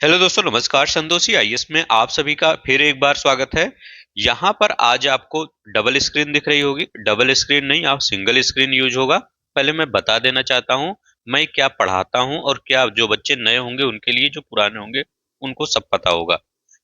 Hello दोस्तों, नमस्कार। Santoshi IAS में आप सभी का फिर एक बार स्वागत है। यहाँ पर आज आपको डबल स्क्रीन दिख रही होगी। डबल स्क्रीन नहीं, आप सिंगल स्क्रीन यूज होगा। पहले मैं बता देना चाहता हूँ मैं क्या पढ़ाता हूँ, और क्या जो बच्चे नए होंगे उनके लिए, जो पुराने होंगे उनको सब पता होगा।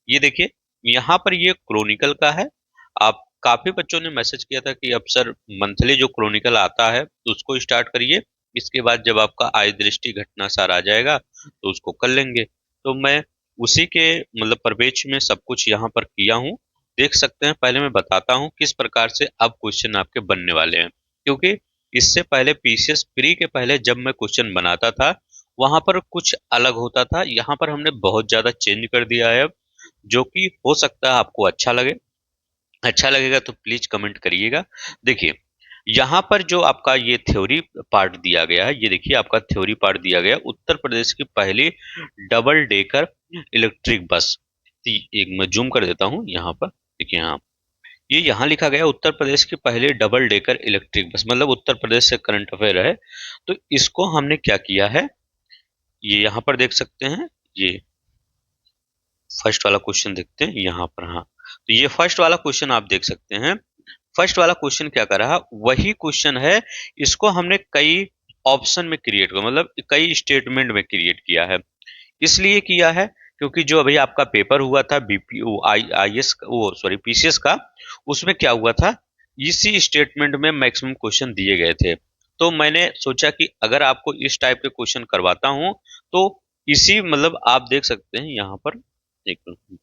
ये देखिए, यहाँ पर ये क्रोनिकल का है। आप काफी बच्चों ने मैसेज किया था कि अब सर मंथली जो क्रोनिकल आता है तो उसको स्टार्ट करिए। इसके बाद जब आपका आय दृष्टि घटना सार आ जाएगा तो उसको कर लेंगे। तो मैं उसी के मतलब परिपेक्ष में सब कुछ यहाँ पर किया हूँ। देख सकते हैं। पहले मैं बताता हूँ किस प्रकार से अब क्वेश्चन आपके बनने वाले हैं, क्योंकि इससे पहले पीसीएस प्री के पहले जब मैं क्वेश्चन बनाता था वहां पर कुछ अलग होता था। यहाँ पर हमने बहुत ज्यादा चेंज कर दिया है अब, जो कि हो सकता है आपको अच्छा लगे। अच्छा लगेगा तो प्लीज कमेंट करिएगा। देखिए, यहाँ पर जो आपका ये थ्योरी पार्ट दिया गया है, ये देखिए आपका थ्योरी पार्ट दिया गया है, उत्तर प्रदेश की पहली डबल डेकर इलेक्ट्रिक बस। तो एक मैं जूम कर देता हूँ यहाँ पर। देखिए, हाँ, ये यहाँ लिखा गया है, उत्तर प्रदेश की पहली डबल डेकर इलेक्ट्रिक बस, मतलब उत्तर प्रदेश से करंट अफेयर है। तो इसको हमने क्या किया है, ये यहाँ पर देख सकते हैं। ये फर्स्ट वाला क्वेश्चन देखते हैं यहाँ पर। हाँ, तो ये फर्स्ट वाला क्वेश्चन आप देख सकते हैं। फर्स्ट वाला क्वेश्चन क्या कर रहा, वही क्वेश्चन है। इसको हमने कई ऑप्शन में क्रिएट किया, मतलब कई स्टेटमेंट में क्रिएट किया है। इसलिए किया है क्योंकि जो अभी आपका पेपर हुआ था बीपीओ आई आईएएस, वो सॉरी पीसीएस का, उसमें क्या हुआ था, इसी स्टेटमेंट में मैक्सिमम क्वेश्चन दिए गए थे। तो मैंने सोचा कि अगर आपको इस टाइप के क्वेश्चन करवाता हूं तो इसी मतलब आप देख सकते हैं यहाँ पर। एक मिनट।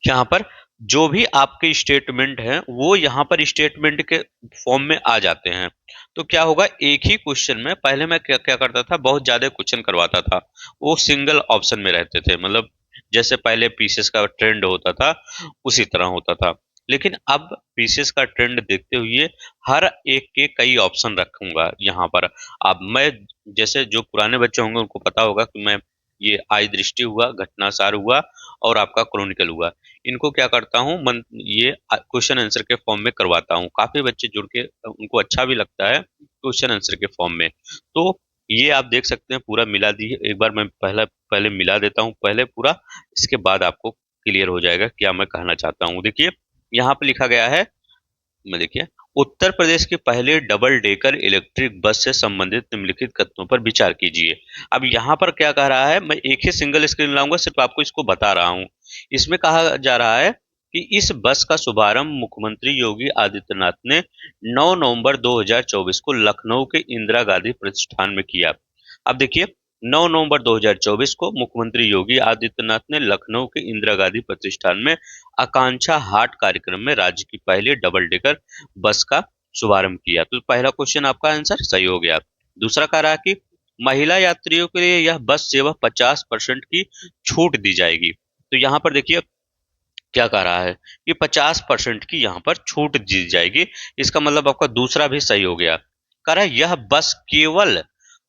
यहाँ पर जो भी आपके स्टेटमेंट हैं वो यहाँ पर स्टेटमेंट के फॉर्म में आ जाते हैं। तो क्या होगा, एक ही क्वेश्चन में पहले मैं क्या क्या करता था, बहुत ज्यादा क्वेश्चन करवाता था। वो सिंगल ऑप्शन में रहते थे, मतलब जैसे पहले पीसीएस का ट्रेंड होता था उसी तरह होता था। लेकिन अब पीसीएस का ट्रेंड देखते हुए हर एक के कई ऑप्शन रखूंगा यहाँ पर। अब मैं, जैसे जो पुराने बच्चे होंगे उनको पता होगा कि मैं ये आय दृष्टि हुआ, घटनासार हुआ, और आपका क्रॉनिकल हुआ, इनको क्या करता हूँ मन, ये क्वेश्चन आंसर के फॉर्म में करवाता हूँ। काफी बच्चे जुड़ के उनको अच्छा भी लगता है क्वेश्चन आंसर के फॉर्म में। तो ये आप देख सकते हैं पूरा मिला दी। एक बार मैं पहले मिला देता हूँ पहले पूरा, इसके बाद आपको क्लियर हो जाएगा क्या मैं कहना चाहता हूँ। देखिए, यहाँ पे लिखा गया है, में देखिए, उत्तर प्रदेश की पहली डबल डेकर इलेक्ट्रिक बस से संबंधित निम्नलिखित कथनों पर विचार कीजिए। अब यहाँ पर क्या कह रहा है, मैं एक ही सिंगल स्क्रीन लाऊंगा, सिर्फ आपको इसको बता रहा हूँ। इसमें कहा जा रहा है कि इस बस का शुभारंभ मुख्यमंत्री योगी आदित्यनाथ ने 9 नवंबर 2024 को लखनऊ के इंदिरा गांधी प्रतिष्ठान में किया। अब देखिए, 9 नवंबर 2024 को मुख्यमंत्री योगी आदित्यनाथ ने लखनऊ के इंदिरा गांधी प्रतिष्ठान में आकांक्षा हाट कार्यक्रम में राज्य की पहली डबल डेकर बस का शुभारंभ किया। तो पहला क्वेश्चन आपका आंसर सही हो गया। दूसरा कह रहा है कि महिला यात्रियों के लिए यह बस सेवा 50% की छूट दी जाएगी। तो यहाँ पर देखिए क्या कह रहा है कि 50% की यहाँ पर छूट दी जाएगी। इसका मतलब आपका दूसरा भी सही हो गया। कह रहा है यह बस केवल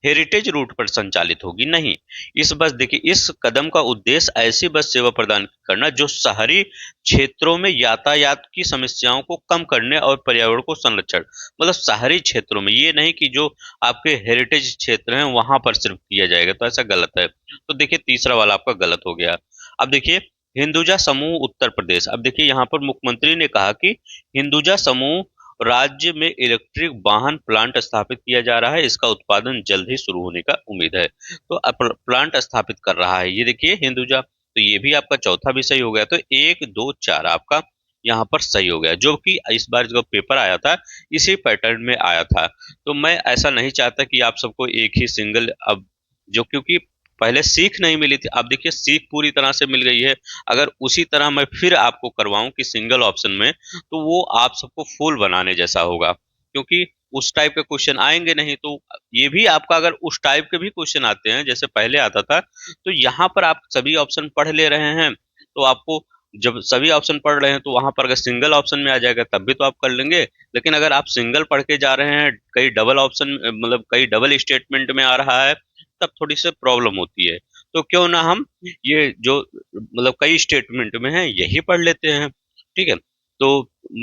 हेरिटेज रूट पर संचालित होगी, नहीं। इस बस, देखिए, इस कदम का उद्देश्य ऐसी बस सेवा प्रदान करना जो शहरी क्षेत्रों में यातायात की समस्याओं को कम करने और पर्यावरण को संरक्षण, मतलब शहरी क्षेत्रों में, ये नहीं कि जो आपके हेरिटेज क्षेत्र हैं वहां पर सिर्फ किया जाएगा, तो ऐसा गलत है। तो देखिए तीसरा वाला आपका गलत हो गया। अब देखिए, हिंदुजा समूह उत्तर प्रदेश। अब देखिए यहाँ पर मुख्यमंत्री ने कहा कि हिंदुजा समूह राज्य में इलेक्ट्रिक वाहन प्लांट स्थापित किया जा रहा है, इसका उत्पादन जल्द ही शुरू होने का उम्मीद है। तो प्लांट स्थापित कर रहा है, ये देखिए हिंदुजा। तो ये भी आपका चौथा भी सही हो गया। तो एक दो चार आपका यहाँ पर सही हो गया, जो कि इस बार जो पेपर आया था इसी पैटर्न में आया था। तो मैं ऐसा नहीं चाहता कि आप सबको एक ही सिंगल, अब जो, क्योंकि पहले सीख नहीं मिली थी, अब देखिए सीख पूरी तरह से मिल गई है। अगर उसी तरह मैं फिर आपको करवाऊं कि सिंगल ऑप्शन में, तो वो आप सबको फुल बनाने जैसा होगा, क्योंकि उस टाइप के क्वेश्चन आएंगे नहीं। तो ये भी आपका, अगर उस टाइप के भी क्वेश्चन आते हैं जैसे पहले आता था, तो यहाँ पर आप सभी ऑप्शन पढ़ ले रहे हैं तो आपको, जब सभी ऑप्शन पढ़ रहे हैं तो वहां पर अगर सिंगल ऑप्शन में आ जाएगा तब भी तो आप कर लेंगे। लेकिन अगर आप सिंगल पढ़ के जा रहे हैं, कई डबल ऑप्शन, मतलब कई डबल स्टेटमेंट में आ रहा है, तब थोड़ी सी प्रॉब्लम होती है। तो क्यों ना हम ये जो मतलब कई स्टेटमेंट में है यही पढ़ लेते हैं। ठीक है। तो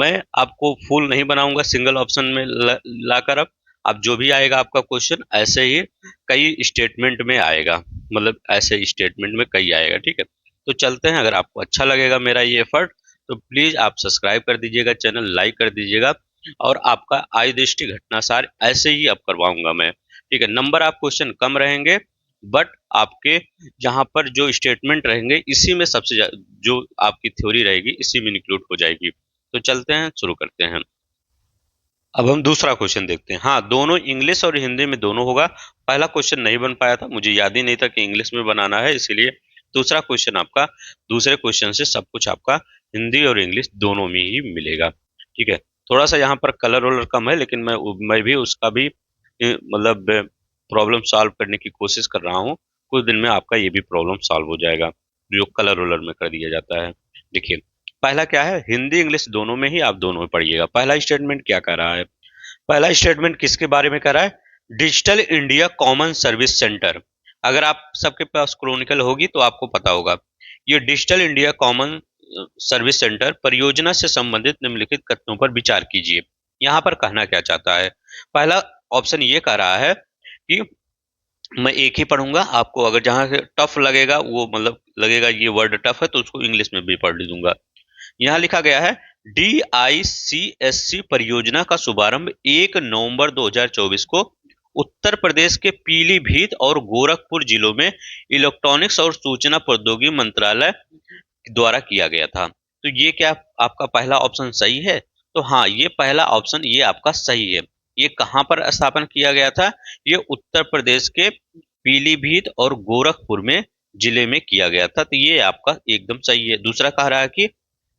मैं आपको फुल नहीं बनाऊंगा सिंगल ऑप्शन में लाकर अब, अब जो भी आएगा आपका क्वेश्चन ऐसे ही कई स्टेटमेंट में आएगा, मतलब ऐसे स्टेटमेंट में कई आएगा, ठीक है। तो चलते हैं, अगर आपको अच्छा लगेगा मेरा ये एफर्ट तो प्लीज आप सब्सक्राइब कर दीजिएगा, चैनल लाइक कर दीजिएगा, और आपका आय दृष्टि घटनासार ऐसे ही अब करवाऊंगा मैं, ठीक है। नंबर आप क्वेश्चन कम रहेंगे, बट आपके जहां पर जो स्टेटमेंट रहेंगे इसी में सबसे जो आपकी थ्योरी रहेगी इसी में इंक्लूड हो जाएगी। तो चलते हैं, शुरू करते हैं। अब हम दूसरा क्वेश्चन देखते हैं। हाँ, दोनों इंग्लिश और हिंदी में दोनों होगा। पहला क्वेश्चन नहीं बन पाया था, मुझे याद ही नहीं था कि इंग्लिश में बनाना है, इसीलिए दूसरा क्वेश्चन आपका दूसरे क्वेश्चन से सब कुछ आपका हिंदी और इंग्लिश दोनों में ही मिलेगा, ठीक है। थोड़ा सा यहाँ पर कलर वलर कम है, लेकिन मैं भी उसका भी मतलब प्रॉब्लम सॉल्व करने की कोशिश कर रहा हूँ। कुछ दिन में आपका ये भी प्रॉब्लम सॉल्व हो जाएगा जो कलर वलर में कर दिया जाता है। देखिए, पहला क्या है, हिंदी इंग्लिश दोनों में ही आप दोनों में पढ़िएगा। पहला स्टेटमेंट क्या कह रहा है, पहला स्टेटमेंट किसके बारे में कह रहा है, digital India common service centre. अगर आप सबके पास क्रॉनिकल होगी तो आपको पता होगा, ये digital India common service centre परियोजना से संबंधित निम्नलिखित कथनों पर विचार कीजिए। यहाँ पर कहना क्या चाहता है, पहला ऑप्शन ये कह रहा है कि मैं एक ही पढ़ूंगा, आपको अगर जहां से टफ लगेगा वो मतलब लगेगा ये वर्ड टफ है तो उसको इंग्लिश में भी पढ़ दूंगा। यहाँ लिखा गया है, DICSC परियोजना का शुभारंभ 1 नवंबर 2024 को उत्तर प्रदेश के पीलीभीत और गोरखपुर जिलों में इलेक्ट्रॉनिक्स और सूचना प्रौद्योगिकी मंत्रालय द्वारा किया गया था। तो ये क्या आपका पहला ऑप्शन सही है? तो हाँ, ये पहला ऑप्शन ये आपका सही है। ये कहाँ पर स्थापन किया गया था? ये उत्तर प्रदेश के पीलीभीत और गोरखपुर में जिले में किया गया था। तो ये आपका एकदम सही है। दूसरा कह रहा है कि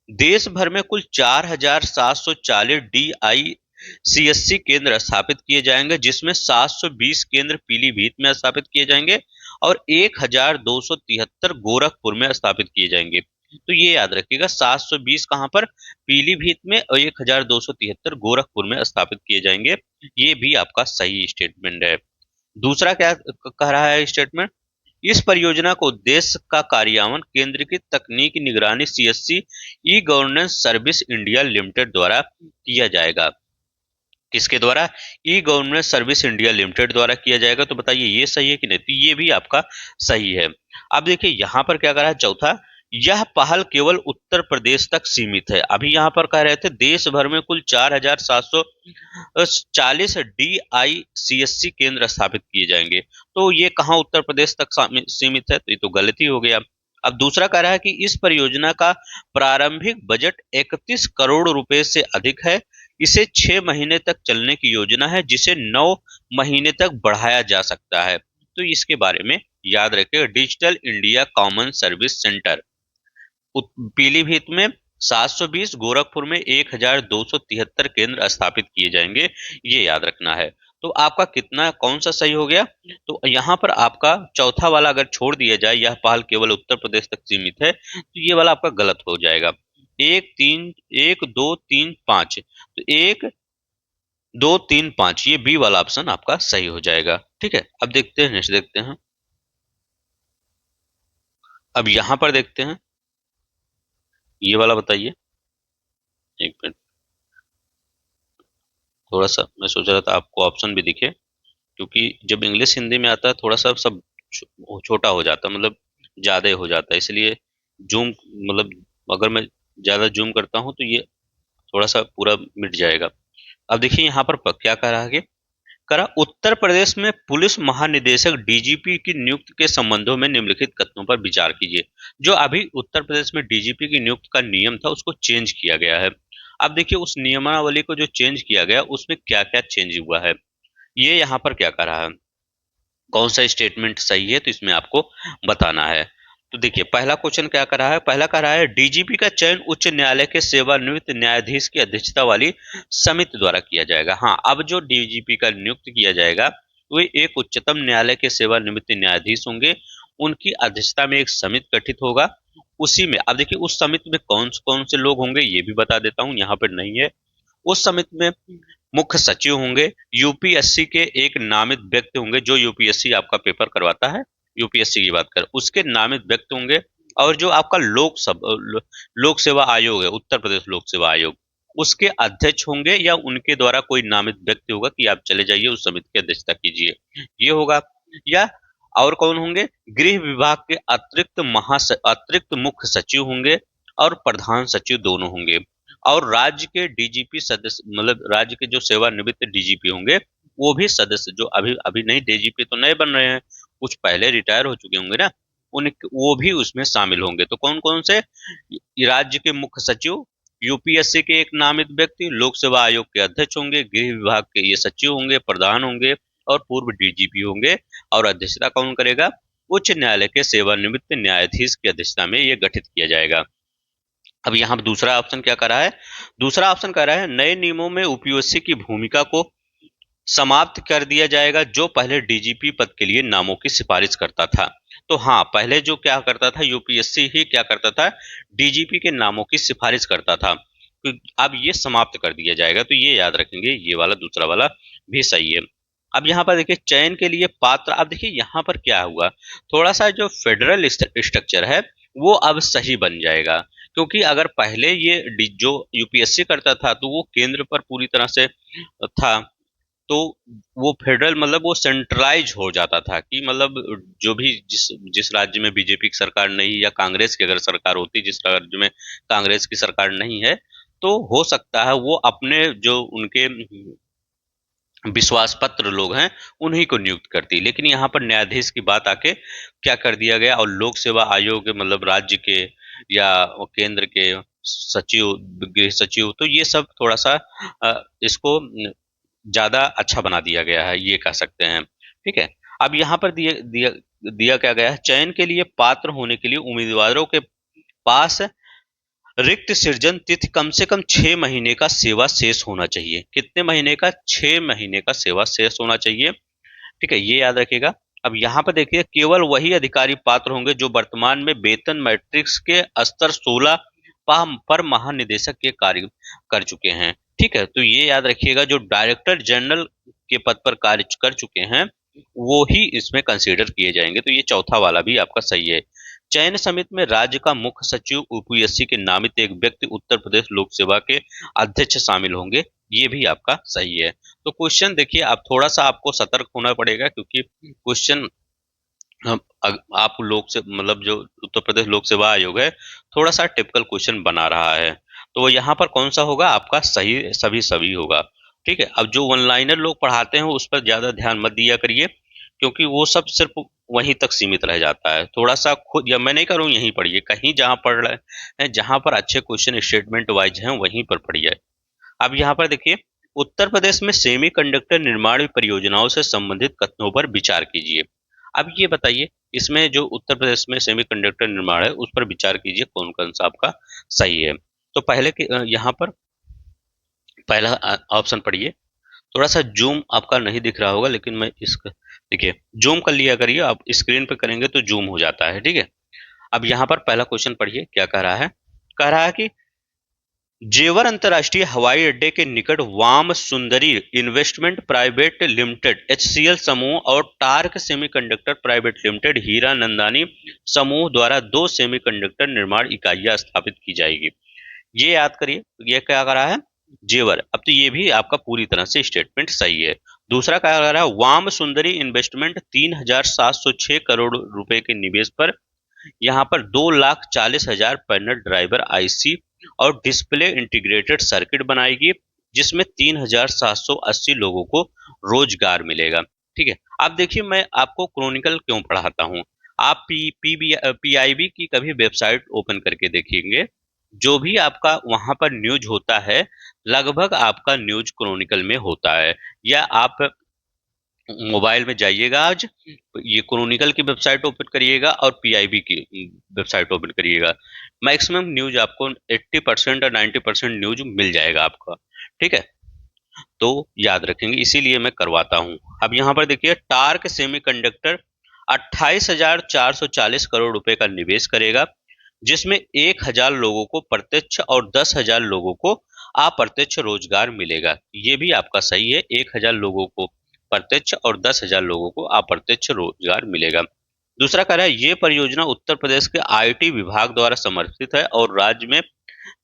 देश भर में कुल 4,740 DICSC केंद्र स्थापित किए जाएंगे, जिसमें 720 केंद्र पीलीभीत में स्थापित किए जाएंगे और 1,273 गोरखपुर में स्थापित किए जाएंगे। तो ये याद रखिएगा, 720 कहाँ पर, पीलीभीत में, और 1,273 गोरखपुर में स्थापित किए जाएंगे। ये भी आपका सही स्टेटमेंट है। दूसरा क्या कह रहा है स्टेटमेंट, इस परियोजना को देश का कार्यान्वयन केंद्रीकृत तकनीकी निगरानी CSC e governance service India limited द्वारा किया जाएगा। किसके द्वारा? E governance service India limited द्वारा किया जाएगा। तो बताइए ये सही है कि नहीं? तो ये भी आपका सही है। अब देखिए यहाँ पर क्या कह रहा है, चौथा, यह पहल केवल उत्तर प्रदेश तक सीमित है। अभी यहाँ पर कह रहे थे देश भर में कुल 4,740 DICSC केंद्र स्थापित किए जाएंगे, तो ये कहाँ उत्तर प्रदेश तक सीमित है? तो ये तो गलती हो गया। अब दूसरा कह रहा है कि इस परियोजना का प्रारंभिक बजट 31 करोड़ रुपए से अधिक है। इसे 6 महीने तक चलने की योजना है, जिसे 9 महीने तक बढ़ाया जा सकता है। तो इसके बारे में याद रखिएगा, digital India common service centre Pilibhit में 720, गोरखपुर में 1,273 केंद्र स्थापित किए जाएंगे, ये याद रखना है। तो आपका कितना कौन सा सही हो गया? तो यहाँ पर आपका चौथा वाला अगर छोड़ दिया जाए, यह पहल केवल उत्तर प्रदेश तक सीमित है, तो ये वाला आपका गलत हो जाएगा। 1 तो 1 2 3 5 ये बी वाला ऑप्शन आपका सही हो जाएगा, ठीक है। अब देखते हैं, नेक्स्ट देखते हैं। अब यहाँ पर देखते हैं, ये वाला बताइए। एक मिनट, थोड़ा सा मैं सोच रहा था आपको ऑप्शन भी दिखे, क्योंकि जब इंग्लिश हिंदी में आता है थोड़ा सा सब छोटा हो जाता है, मतलब ज्यादा हो जाता है, इसलिए जूम मतलब अगर मैं ज्यादा जूम करता हूँ तो ये थोड़ा सा पूरा मिट जाएगा। अब देखिए यहाँ पर क्या कह रहा है कि करा, उत्तर प्रदेश में पुलिस महानिदेशक DGP की नियुक्ति के संबंधों में निम्नलिखित कथनों पर विचार कीजिए। जो अभी उत्तर प्रदेश में DGP की नियुक्ति का नियम था उसको चेंज किया गया है। अब देखिए उस नियमावली को जो चेंज किया गया उसमें क्या क्या चेंज हुआ है, ये यहाँ पर क्या कह रहा है, कौन सा स्टेटमेंट सही है, तो इसमें आपको बताना है। तो देखिए पहला क्वेश्चन क्या कर रहा है, पहला कह रहा है DGP का चयन उच्च न्यायालय के सेवानिवृत्त न्यायाधीश की अध्यक्षता वाली समिति द्वारा किया जाएगा। हाँ, अब जो DGP का नियुक्त किया जाएगा वो एक उच्चतम न्यायालय के सेवानिवृत्त न्यायाधीश होंगे, उनकी अध्यक्षता में एक समिति गठित होगा। उसी में अब देखिए उस समिति में कौन से लोग होंगे ये भी बता देता हूँ, यहाँ पर नहीं है। उस समिति में मुख्य सचिव होंगे, यूपीएससी के एक नामित व्यक्ति होंगे, जो यूपीएससी आपका पेपर करवाता है, यूपीएससी की बात कर, उसके नामित व्यक्ति होंगे, और जो आपका लोक सेवा आयोग है, उत्तर प्रदेश लोक सेवा आयोग, उसके अध्यक्ष होंगे या उनके द्वारा कोई नामित व्यक्ति होगा कि आप चले जाइए उस समिति की अध्यक्षता कीजिए, ये होगा। या और कौन होंगे, गृह विभाग के अतिरिक्त मुख्य सचिव होंगे और प्रधान सचिव दोनों होंगे। और राज्य के डीजीपी सदस्य, मतलब राज्य के जो सेवानिवृत्त डीजीपी होंगे वो भी सदस्य, जो अभी अभी नहीं, डीजीपी तो नए बन रहे हैं, कुछ पहले रिटायर हो चुके होंगे ना, उन वो भी उसमें शामिल होंगे। तो कौन कौन से, राज्य के मुख्य सचिव, यूपीएससी के एक नामित व्यक्ति, लोक सेवा आयोग के अध्यक्ष होंगे, गृह विभाग के ये सचिव होंगे, प्रधान होंगे और पूर्व डीजीपी होंगे। और अध्यक्षता कौन करेगा, उच्च न्यायालय के सेवानिवृत्त न्यायाधीश की अध्यक्षता में ये गठित किया जाएगा। अब यहाँ पर दूसरा ऑप्शन क्या कर रहा है, दूसरा ऑप्शन कह रहा है नए नियमों में यूपीएससी की भूमिका को समाप्त कर दिया जाएगा, जो पहले डीजीपी पद के लिए नामों की सिफारिश करता था। तो हाँ, पहले जो क्या करता था, यूपीएससी ही क्या करता था, डीजीपी के नामों की सिफारिश करता था। तो अब ये समाप्त कर दिया जाएगा, तो ये याद रखेंगे, ये वाला दूसरा वाला भी सही है। अब यहाँ पर देखिए चयन के लिए पात्र, अब देखिए यहाँ पर क्या हुआ, थोड़ा सा जो फेडरल स्ट्रक्चर है वो अब सही बन जाएगा। क्योंकि अगर पहले ये जो यूपीएससी करता था तो वो केंद्र पर पूरी तरह से था, तो वो फेडरल मतलब वो सेंट्रलाइज हो जाता था कि मतलब जो भी जिस जिस राज्य में बीजेपी की सरकार नहीं, या कांग्रेस की अगर सरकार होती, जिस राज्य में कांग्रेस की सरकार नहीं है, तो हो सकता है वो अपने जो उनके विश्वास पत्र लोग हैं उन्हीं को नियुक्त करती। लेकिन यहाँ पर न्यायाधीश की बात आके क्या कर दिया गया, और लोक सेवा आयोग मतलब राज्य के या केंद्र के सचिव, गृह सचिव, तो ये सब थोड़ा सा इसको ज्यादा अच्छा बना दिया गया है, ये कह सकते हैं। ठीक है। अब यहाँ पर दिया दिया दिया क्या गया है, चयन के लिए पात्र होने के लिए उम्मीदवारों के पास रिक्त सृजन तिथि कम से कम 6 महीने का सेवा शेष होना चाहिए। कितने महीने का, 6 महीने का सेवा शेष होना चाहिए। ठीक है, ये याद रखिएगा। अब यहाँ पर देखिए केवल वही अधिकारी पात्र होंगे जो वर्तमान में वेतन मैट्रिक्स के स्तर 16 पर महानिदेशक के कार्य कर चुके हैं। ठीक है, तो ये याद रखिएगा, जो डायरेक्टर जनरल के पद पर कार्य कर चुके हैं वो ही इसमें कंसीडर किए जाएंगे। तो ये चौथा वाला भी आपका सही है। चयन समिति में राज्य का मुख्य सचिव, यूपीएससी के नामित एक व्यक्ति, उत्तर प्रदेश लोक सेवा के अध्यक्ष शामिल होंगे, ये भी आपका सही है। तो क्वेश्चन देखिए, आप थोड़ा सा आपको सतर्क होना पड़ेगा, क्योंकि क्वेश्चन आप लोग से मतलब जो उत्तर प्रदेश लोक सेवा आयोग है थोड़ा सा टिपिकल क्वेश्चन बना रहा है। तो यहाँ पर कौन सा होगा आपका सही, सभी सभी होगा। ठीक है। अब जो वन लाइनर लोग पढ़ाते हैं उस पर ज्यादा ध्यान मत दिया करिए, क्योंकि वो सब सिर्फ वहीं तक सीमित रह जाता है। थोड़ा सा खुद, या मैं नहीं करूँ, यहीं पढ़िए, कहीं जहाँ पढ़ रहे हैं, जहाँ पर अच्छे क्वेश्चन स्टेटमेंट वाइज हैं वहीं पर पढ़िए। अब यहाँ पर देखिए, उत्तर प्रदेश में सेमीकंडक्टर निर्माण परियोजनाओं से संबंधित कथनों पर विचार कीजिए। अब ये बताइए, इसमें जो उत्तर प्रदेश में सेमीकंडक्टर निर्माण है उस पर विचार कीजिए, कौन कौन सा आपका सही है। तो पहले यहाँ पर पहला ऑप्शन पढ़िए। थोड़ा सा जूम आपका नहीं दिख रहा होगा, लेकिन मैं इसका देखिए जूम कर लिया करिए, आप स्क्रीन पे करेंगे तो जूम हो जाता है। ठीक है। अब यहाँ पर पहला क्वेश्चन पढ़िए, क्या कह रहा है, कह रहा है कि जेवर अंतर्राष्ट्रीय हवाई अड्डे के निकट वाम सुंदरी इन्वेस्टमेंट प्राइवेट लिमिटेड एचसीएल समूह और टार्क सेमीकंडक्टर प्राइवेट लिमिटेड हीरा नंदानी समूह द्वारा 2 सेमीकंडक्टर निर्माण इकाइयां स्थापित की जाएगी। ये याद करिए, ये क्या कर रहा है, जेवर। अब तो ये भी आपका पूरी तरह से स्टेटमेंट सही है। दूसरा क्या कर रहा है, वाम सुंदरी इन्वेस्टमेंट 3,706 करोड़ रुपए के निवेश पर यहाँ पर 2,40,000 पैनल ड्राइवर आईसी और डिस्प्ले इंटीग्रेटेड सर्किट बनाएगी, जिसमें 3,780 लोगों को रोजगार मिलेगा। ठीक है। अब देखिए, मैं आपको क्रॉनिकल क्यों पढ़ाता हूँ, आप पीआईबी की कभी वेबसाइट ओपन करके देखेंगे, जो भी आपका वहां पर न्यूज होता है लगभग आपका न्यूज क्रॉनिकल में होता है। या आप मोबाइल में जाइएगा आज, ये क्रॉनिकल की वेबसाइट ओपन करिएगा और पीआईबी की वेबसाइट ओपन करिएगा, मैक्सिमम न्यूज आपको 80% और 90% न्यूज मिल जाएगा आपका। ठीक है, तो याद रखेंगे, इसीलिए मैं करवाता हूं। अब यहाँ पर देखिए, टार्क सेमीकंडक्टर 28,440 करोड़ रुपए का निवेश करेगा, जिसमें 1,000 लोगों को प्रत्यक्ष और 10,000 लोगों को अप्रत्यक्ष रोजगार मिलेगा। ये भी आपका सही है, 1,000 लोगों को प्रत्यक्ष और 10,000 लोगों को अप्रत्यक्ष रोजगार मिलेगा। दूसरा कह रहा है, ये परियोजना उत्तर प्रदेश के आईटी विभाग द्वारा समर्थित है और राज्य में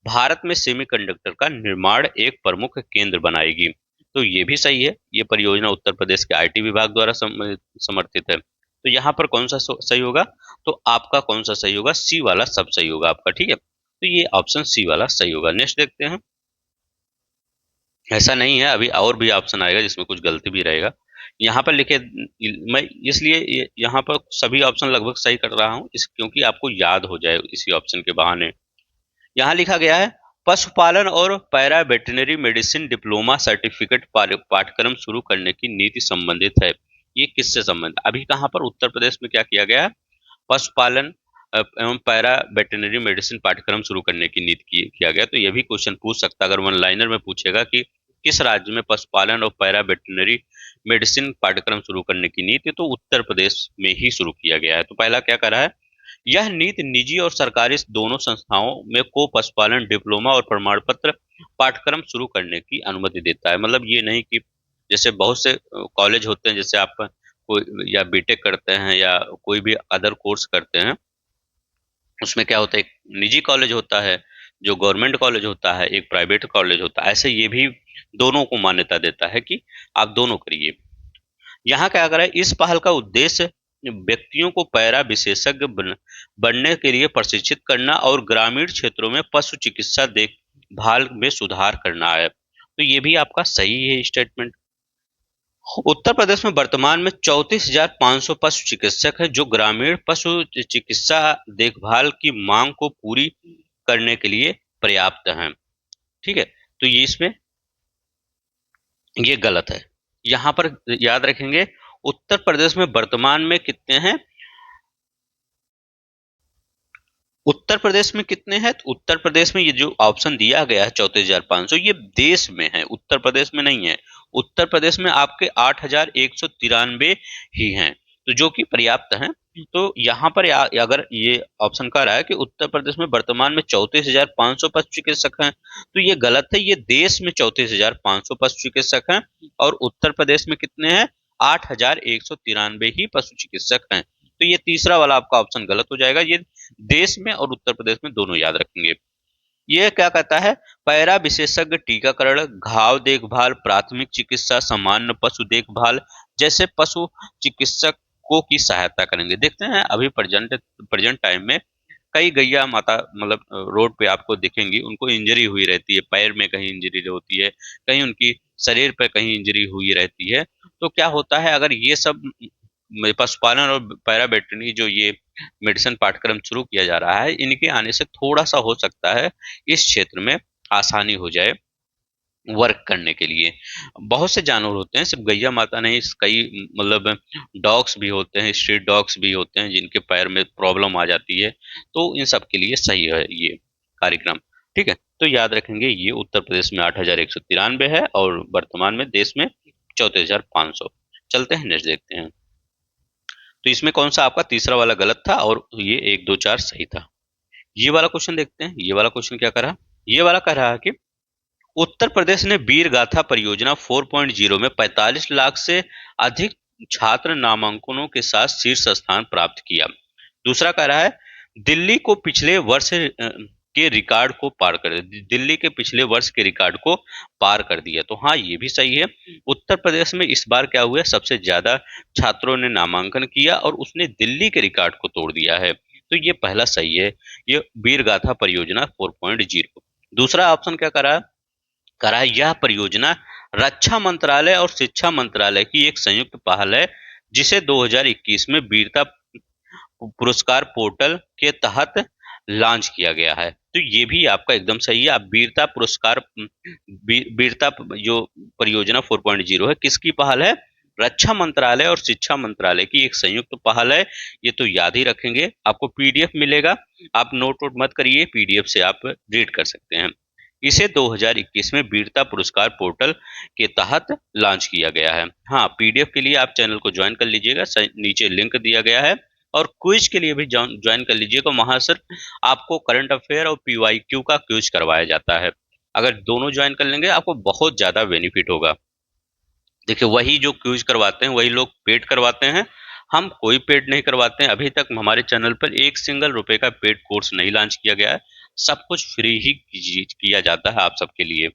भारत में सेमीकंडक्टर का निर्माण एक प्रमुख केंद्र बनाएगी। तो ये भी सही है, ये परियोजना उत्तर प्रदेश के आईटी विभाग द्वारा समर्थित है। तो यहाँ पर कौन सा सही होगा? तो आपका कौन सा सही होगा? सी वाला सब सही होगा आपका, ठीक है। तो ये ऑप्शन सी वाला सही होगा। नेक्स्ट देखते हैं। ऐसा नहीं है, अभी और भी ऑप्शन आएगा जिसमें कुछ गलती भी रहेगा। यहाँ पर लिखे, मैं इसलिए यहाँ पर सभी ऑप्शन लगभग सही कर रहा हूँ इस क्योंकि आपको याद हो जाए इसी ऑप्शन के बहाने। यहाँ लिखा गया है पशुपालन और para veterinary medicine diploma certificate पाठ्यक्रम शुरू करने की नीति संबंधित है। ये किससे संबंधित? अभी कहाँ पर उत्तर प्रदेश में क्या किया गया है? पशुपालन एवं पैरा वेटरनरी मेडिसिन पाठ्यक्रम शुरू करने की नीति किया गया। तो यह भी क्वेश्चन पूछ सकता है, अगर वन लाइनर में पूछेगा कि किस राज्य में पशुपालन और पैरा वेटरनरी मेडिसिन पाठ्यक्रम शुरू करने की नीति, तो उत्तर प्रदेश में ही शुरू किया गया है। तो पहला क्या करा है? यह नीति निजी और सरकारी दोनों संस्थाओं में को पशुपालन डिप्लोमा और प्रमाण पत्र पाठ्यक्रम शुरू करने की अनुमति देता है। मतलब ये नहीं कि जैसे बहुत से कॉलेज होते हैं, जैसे आप कोई या बीटेक करते हैं या कोई भी अदर कोर्स करते हैं, उसमें क्या होता है, एक निजी कॉलेज होता है जो गवर्नमेंट कॉलेज होता है, एक प्राइवेट कॉलेज होता है। ऐसे ये भी दोनों को मान्यता देता है कि आप दोनों करिए। यहाँ क्या करें, इस पहल का उद्देश्य व्यक्तियों को पैरा विशेषज्ञ बनने के लिए प्रशिक्षित करना और ग्रामीण क्षेत्रों में पशु चिकित्सा देखभाल में सुधार करना है। तो ये भी आपका सही है स्टेटमेंट। उत्तर प्रदेश में वर्तमान में 34,500 पशु चिकित्सक हैं जो ग्रामीण पशु चिकित्सा देखभाल की मांग को पूरी करने के लिए पर्याप्त हैं, ठीक है। तो ये इसमें ये गलत है। यहाँ पर याद रखेंगे, उत्तर प्रदेश में वर्तमान में कितने हैं? उत्तर प्रदेश में कितने हैं? तो उत्तर प्रदेश में ये जो ऑप्शन दिया गया है 34,500, ये देश में है, उत्तर प्रदेश में नहीं है। उत्तर प्रदेश में आपके 8,193 ही हैं, तो जो कि पर्याप्त हैं। तो यहाँ पर अगर ये ऑप्शन कह रहा है कि उत्तर प्रदेश में वर्तमान में 34,500 पशु चिकित्सक हैं, तो ये गलत है। ये देश में 34,500 पशु चिकित्सक हैं और उत्तर प्रदेश में कितने हैं? 8,193 ही पशु चिकित्सक हैं। तो ये तीसरा वाला आपका ऑप्शन गलत हो जाएगा। ये देश में और उत्तर प्रदेश में दोनों याद रखेंगे। ये क्या कहता है? पैरा विशेषज्ञ टीकाकरण, घाव देखभाल, प्राथमिक चिकित्सा, सामान्य पशु देखभाल जैसे पशु चिकित्सकों की सहायता करेंगे। देखते हैं अभी प्रेजेंट टाइम में कई गैया माता मतलब रोड पे आपको दिखेंगी, उनको इंजरी हुई रहती है, पैर में कहीं इंजरी होती है, कहीं उनकी शरीर पे कहीं इंजरी हुई रहती है। तो क्या होता है, अगर ये सब पशुपालन और पैरा वेटरनरी जो ये मेडिसिन पाठ्यक्रम शुरू किया जा रहा है, इनके आने से थोड़ा सा हो सकता है इस क्षेत्र में आसानी हो जाए वर्क करने के लिए। बहुत से जानवर होते हैं, सिर्फ गैया माता नहीं, कई मतलब डॉग्स भी होते हैं, स्ट्रीट डॉग्स भी होते हैं जिनके पैर में प्रॉब्लम आ जाती है। तो इन सब के लिए सही है ये कार्यक्रम, ठीक है। तो याद रखेंगे ये उत्तर प्रदेश में 8,193 है और वर्तमान में देश में 34,500। चलते हैं नेक्स्ट देखते हैं। तो इसमें कौन सा आपका तीसरा वाला गलत था और ये 1 2 4 सही था। ये वाला क्वेश्चन देखते हैं। ये वाला क्वेश्चन क्या कर रहा है? ये वाला कह रहा है कि उत्तर प्रदेश ने वीर गाथा परियोजना 4.0 में 45 लाख से अधिक छात्र नामांकनों के साथ शीर्ष स्थान प्राप्त किया। दूसरा कह रहा है दिल्ली को पिछले वर्ष के रिकॉर्ड को पार कर दिल्ली के पिछले वर्ष के रिकॉर्ड को पार कर दिया। तो हाँ, ये भी सही है। उत्तर प्रदेश में इस बार क्या हुआ, सबसे ज्यादा छात्रों ने नामांकन किया और उसने दिल्ली के रिकॉर्ड को तोड़ दिया है। तो ये पहला सही है, ये वीर गाथा परियोजना 4.0। दूसरा ऑप्शन क्या करा है, यह परियोजना रक्षा मंत्रालय और शिक्षा मंत्रालय की एक संयुक्त पहल है जिसे 2021 में वीरता पुरस्कार पोर्टल के तहत लॉन्च किया गया है। तो ये भी आपका एकदम सही है। आप वीरता पुरस्कार वीरता जो परियोजना 4.0 है, किसकी पहल है? रक्षा मंत्रालय और शिक्षा मंत्रालय की एक संयुक्त पहल है। ये तो याद ही रखेंगे, आपको पीडीएफ मिलेगा, आप नोट वोट मत करिए, पीडीएफ से आप रीड कर सकते हैं। इसे 2021 में वीरता पुरस्कार पोर्टल के तहत लॉन्च किया गया है। हाँ, पीडीएफ के लिए आप चैनल को ज्वाइन कर लीजिएगा, नीचे लिंक दिया गया है। और क्विज के लिए भी ज्वाइन कर लीजिएगा, वहां सिर्फ आपको करंट अफेयर और पीवाईक्यू का क्विज करवाया जाता है। अगर दोनों ज्वाइन कर लेंगे आपको बहुत ज्यादा बेनिफिट होगा। देखिए, वही जो क्विज करवाते हैं वही लोग पेड करवाते हैं, हम कोई पेड नहीं करवाते हैं। अभी तक हमारे चैनल पर एक सिंगल रुपए का पेड कोर्स नहीं लॉन्च किया गया है। सब कुछ फ्री ही किया जाता है आप सबके लिए।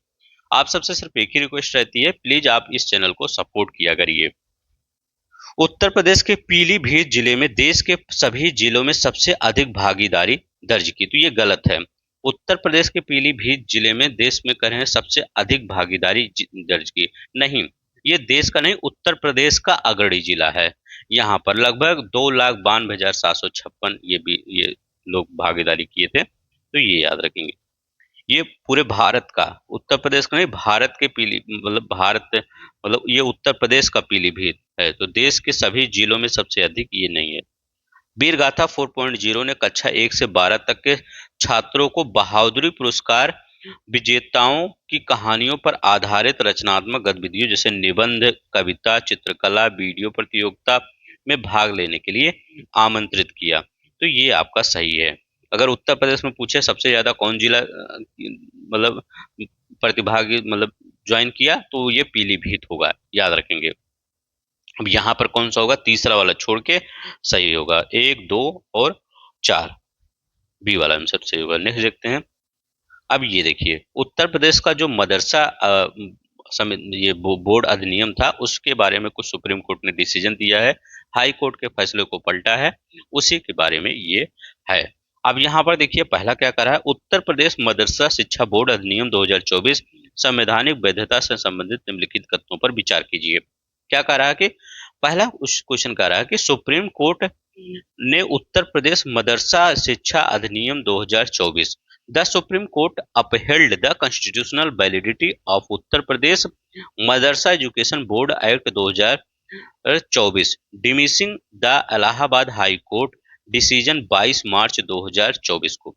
आप सबसे सिर्फ एक ही रिक्वेस्ट रहती है, प्लीज आप इस चैनल को सपोर्ट किया करिए। उत्तर प्रदेश के पीलीभीत जिले में देश के सभी जिलों में सबसे अधिक भागीदारी दर्ज की, तो ये गलत है। उत्तर प्रदेश के पीलीभीत जिले में देश में करें सबसे अधिक भागीदारी दर्ज की, नहीं, ये देश का नहीं, उत्तर प्रदेश का अग्रणी जिला है। यहाँ पर लगभग 2,92,756 ये लोग भागीदारी किए थे, तो ये याद रखेंगे। ये पूरे भारत का, उत्तर प्रदेश का नहीं, भारत के पीली मतलब भारत मतलब ये उत्तर प्रदेश का पीलीभीत है, तो देश के सभी जिलों में सबसे अधिक ये नहीं है। वीर गाथा 4.0 ने कक्षा 1 से 12 तक के छात्रों को बहादुरी पुरस्कार विजेताओं की कहानियों पर आधारित रचनात्मक गतिविधियों जैसे निबंध, कविता, चित्रकला, वीडियो प्रतियोगिता में भाग लेने के लिए आमंत्रित किया, तो ये आपका सही है। अगर उत्तर प्रदेश में पूछे सबसे ज्यादा कौन जिला मतलब प्रतिभागी मतलब ज्वाइन किया, तो ये पीलीभीत होगा, याद रखेंगे। अब यहाँ पर कौन सा होगा, तीसरा वाला छोड़ के सही होगा, 1, 2 और 4, बी वाला आंसर सही होगा। नेक्स्ट देखते हैं। अब ये देखिए, उत्तर प्रदेश का जो मदरसा ये बोर्ड अधिनियम था, उसके बारे में कुछ सुप्रीम कोर्ट ने डिसीजन दिया है, हाई कोर्ट के फैसले को पलटा है, उसी के बारे में ये है। अब यहाँ पर देखिए पहला क्या करा है, उत्तर प्रदेश मदरसा शिक्षा बोर्ड अधिनियम 2024 संवैधानिक वैधता से संबंधित निम्नलिखित कथनों पर विचार कीजिए। क्या कह रहा है कि पहला क्वेश्चन कह रहा है कि सुप्रीम कोर्ट ने उत्तर प्रदेश मदरसा शिक्षा अधिनियम 2024, the Supreme Court upheld the constitutional validity of Uttar Pradesh Madarsa education board act 2024 dismissing the Allahabad high court decision 22 March 2024 को।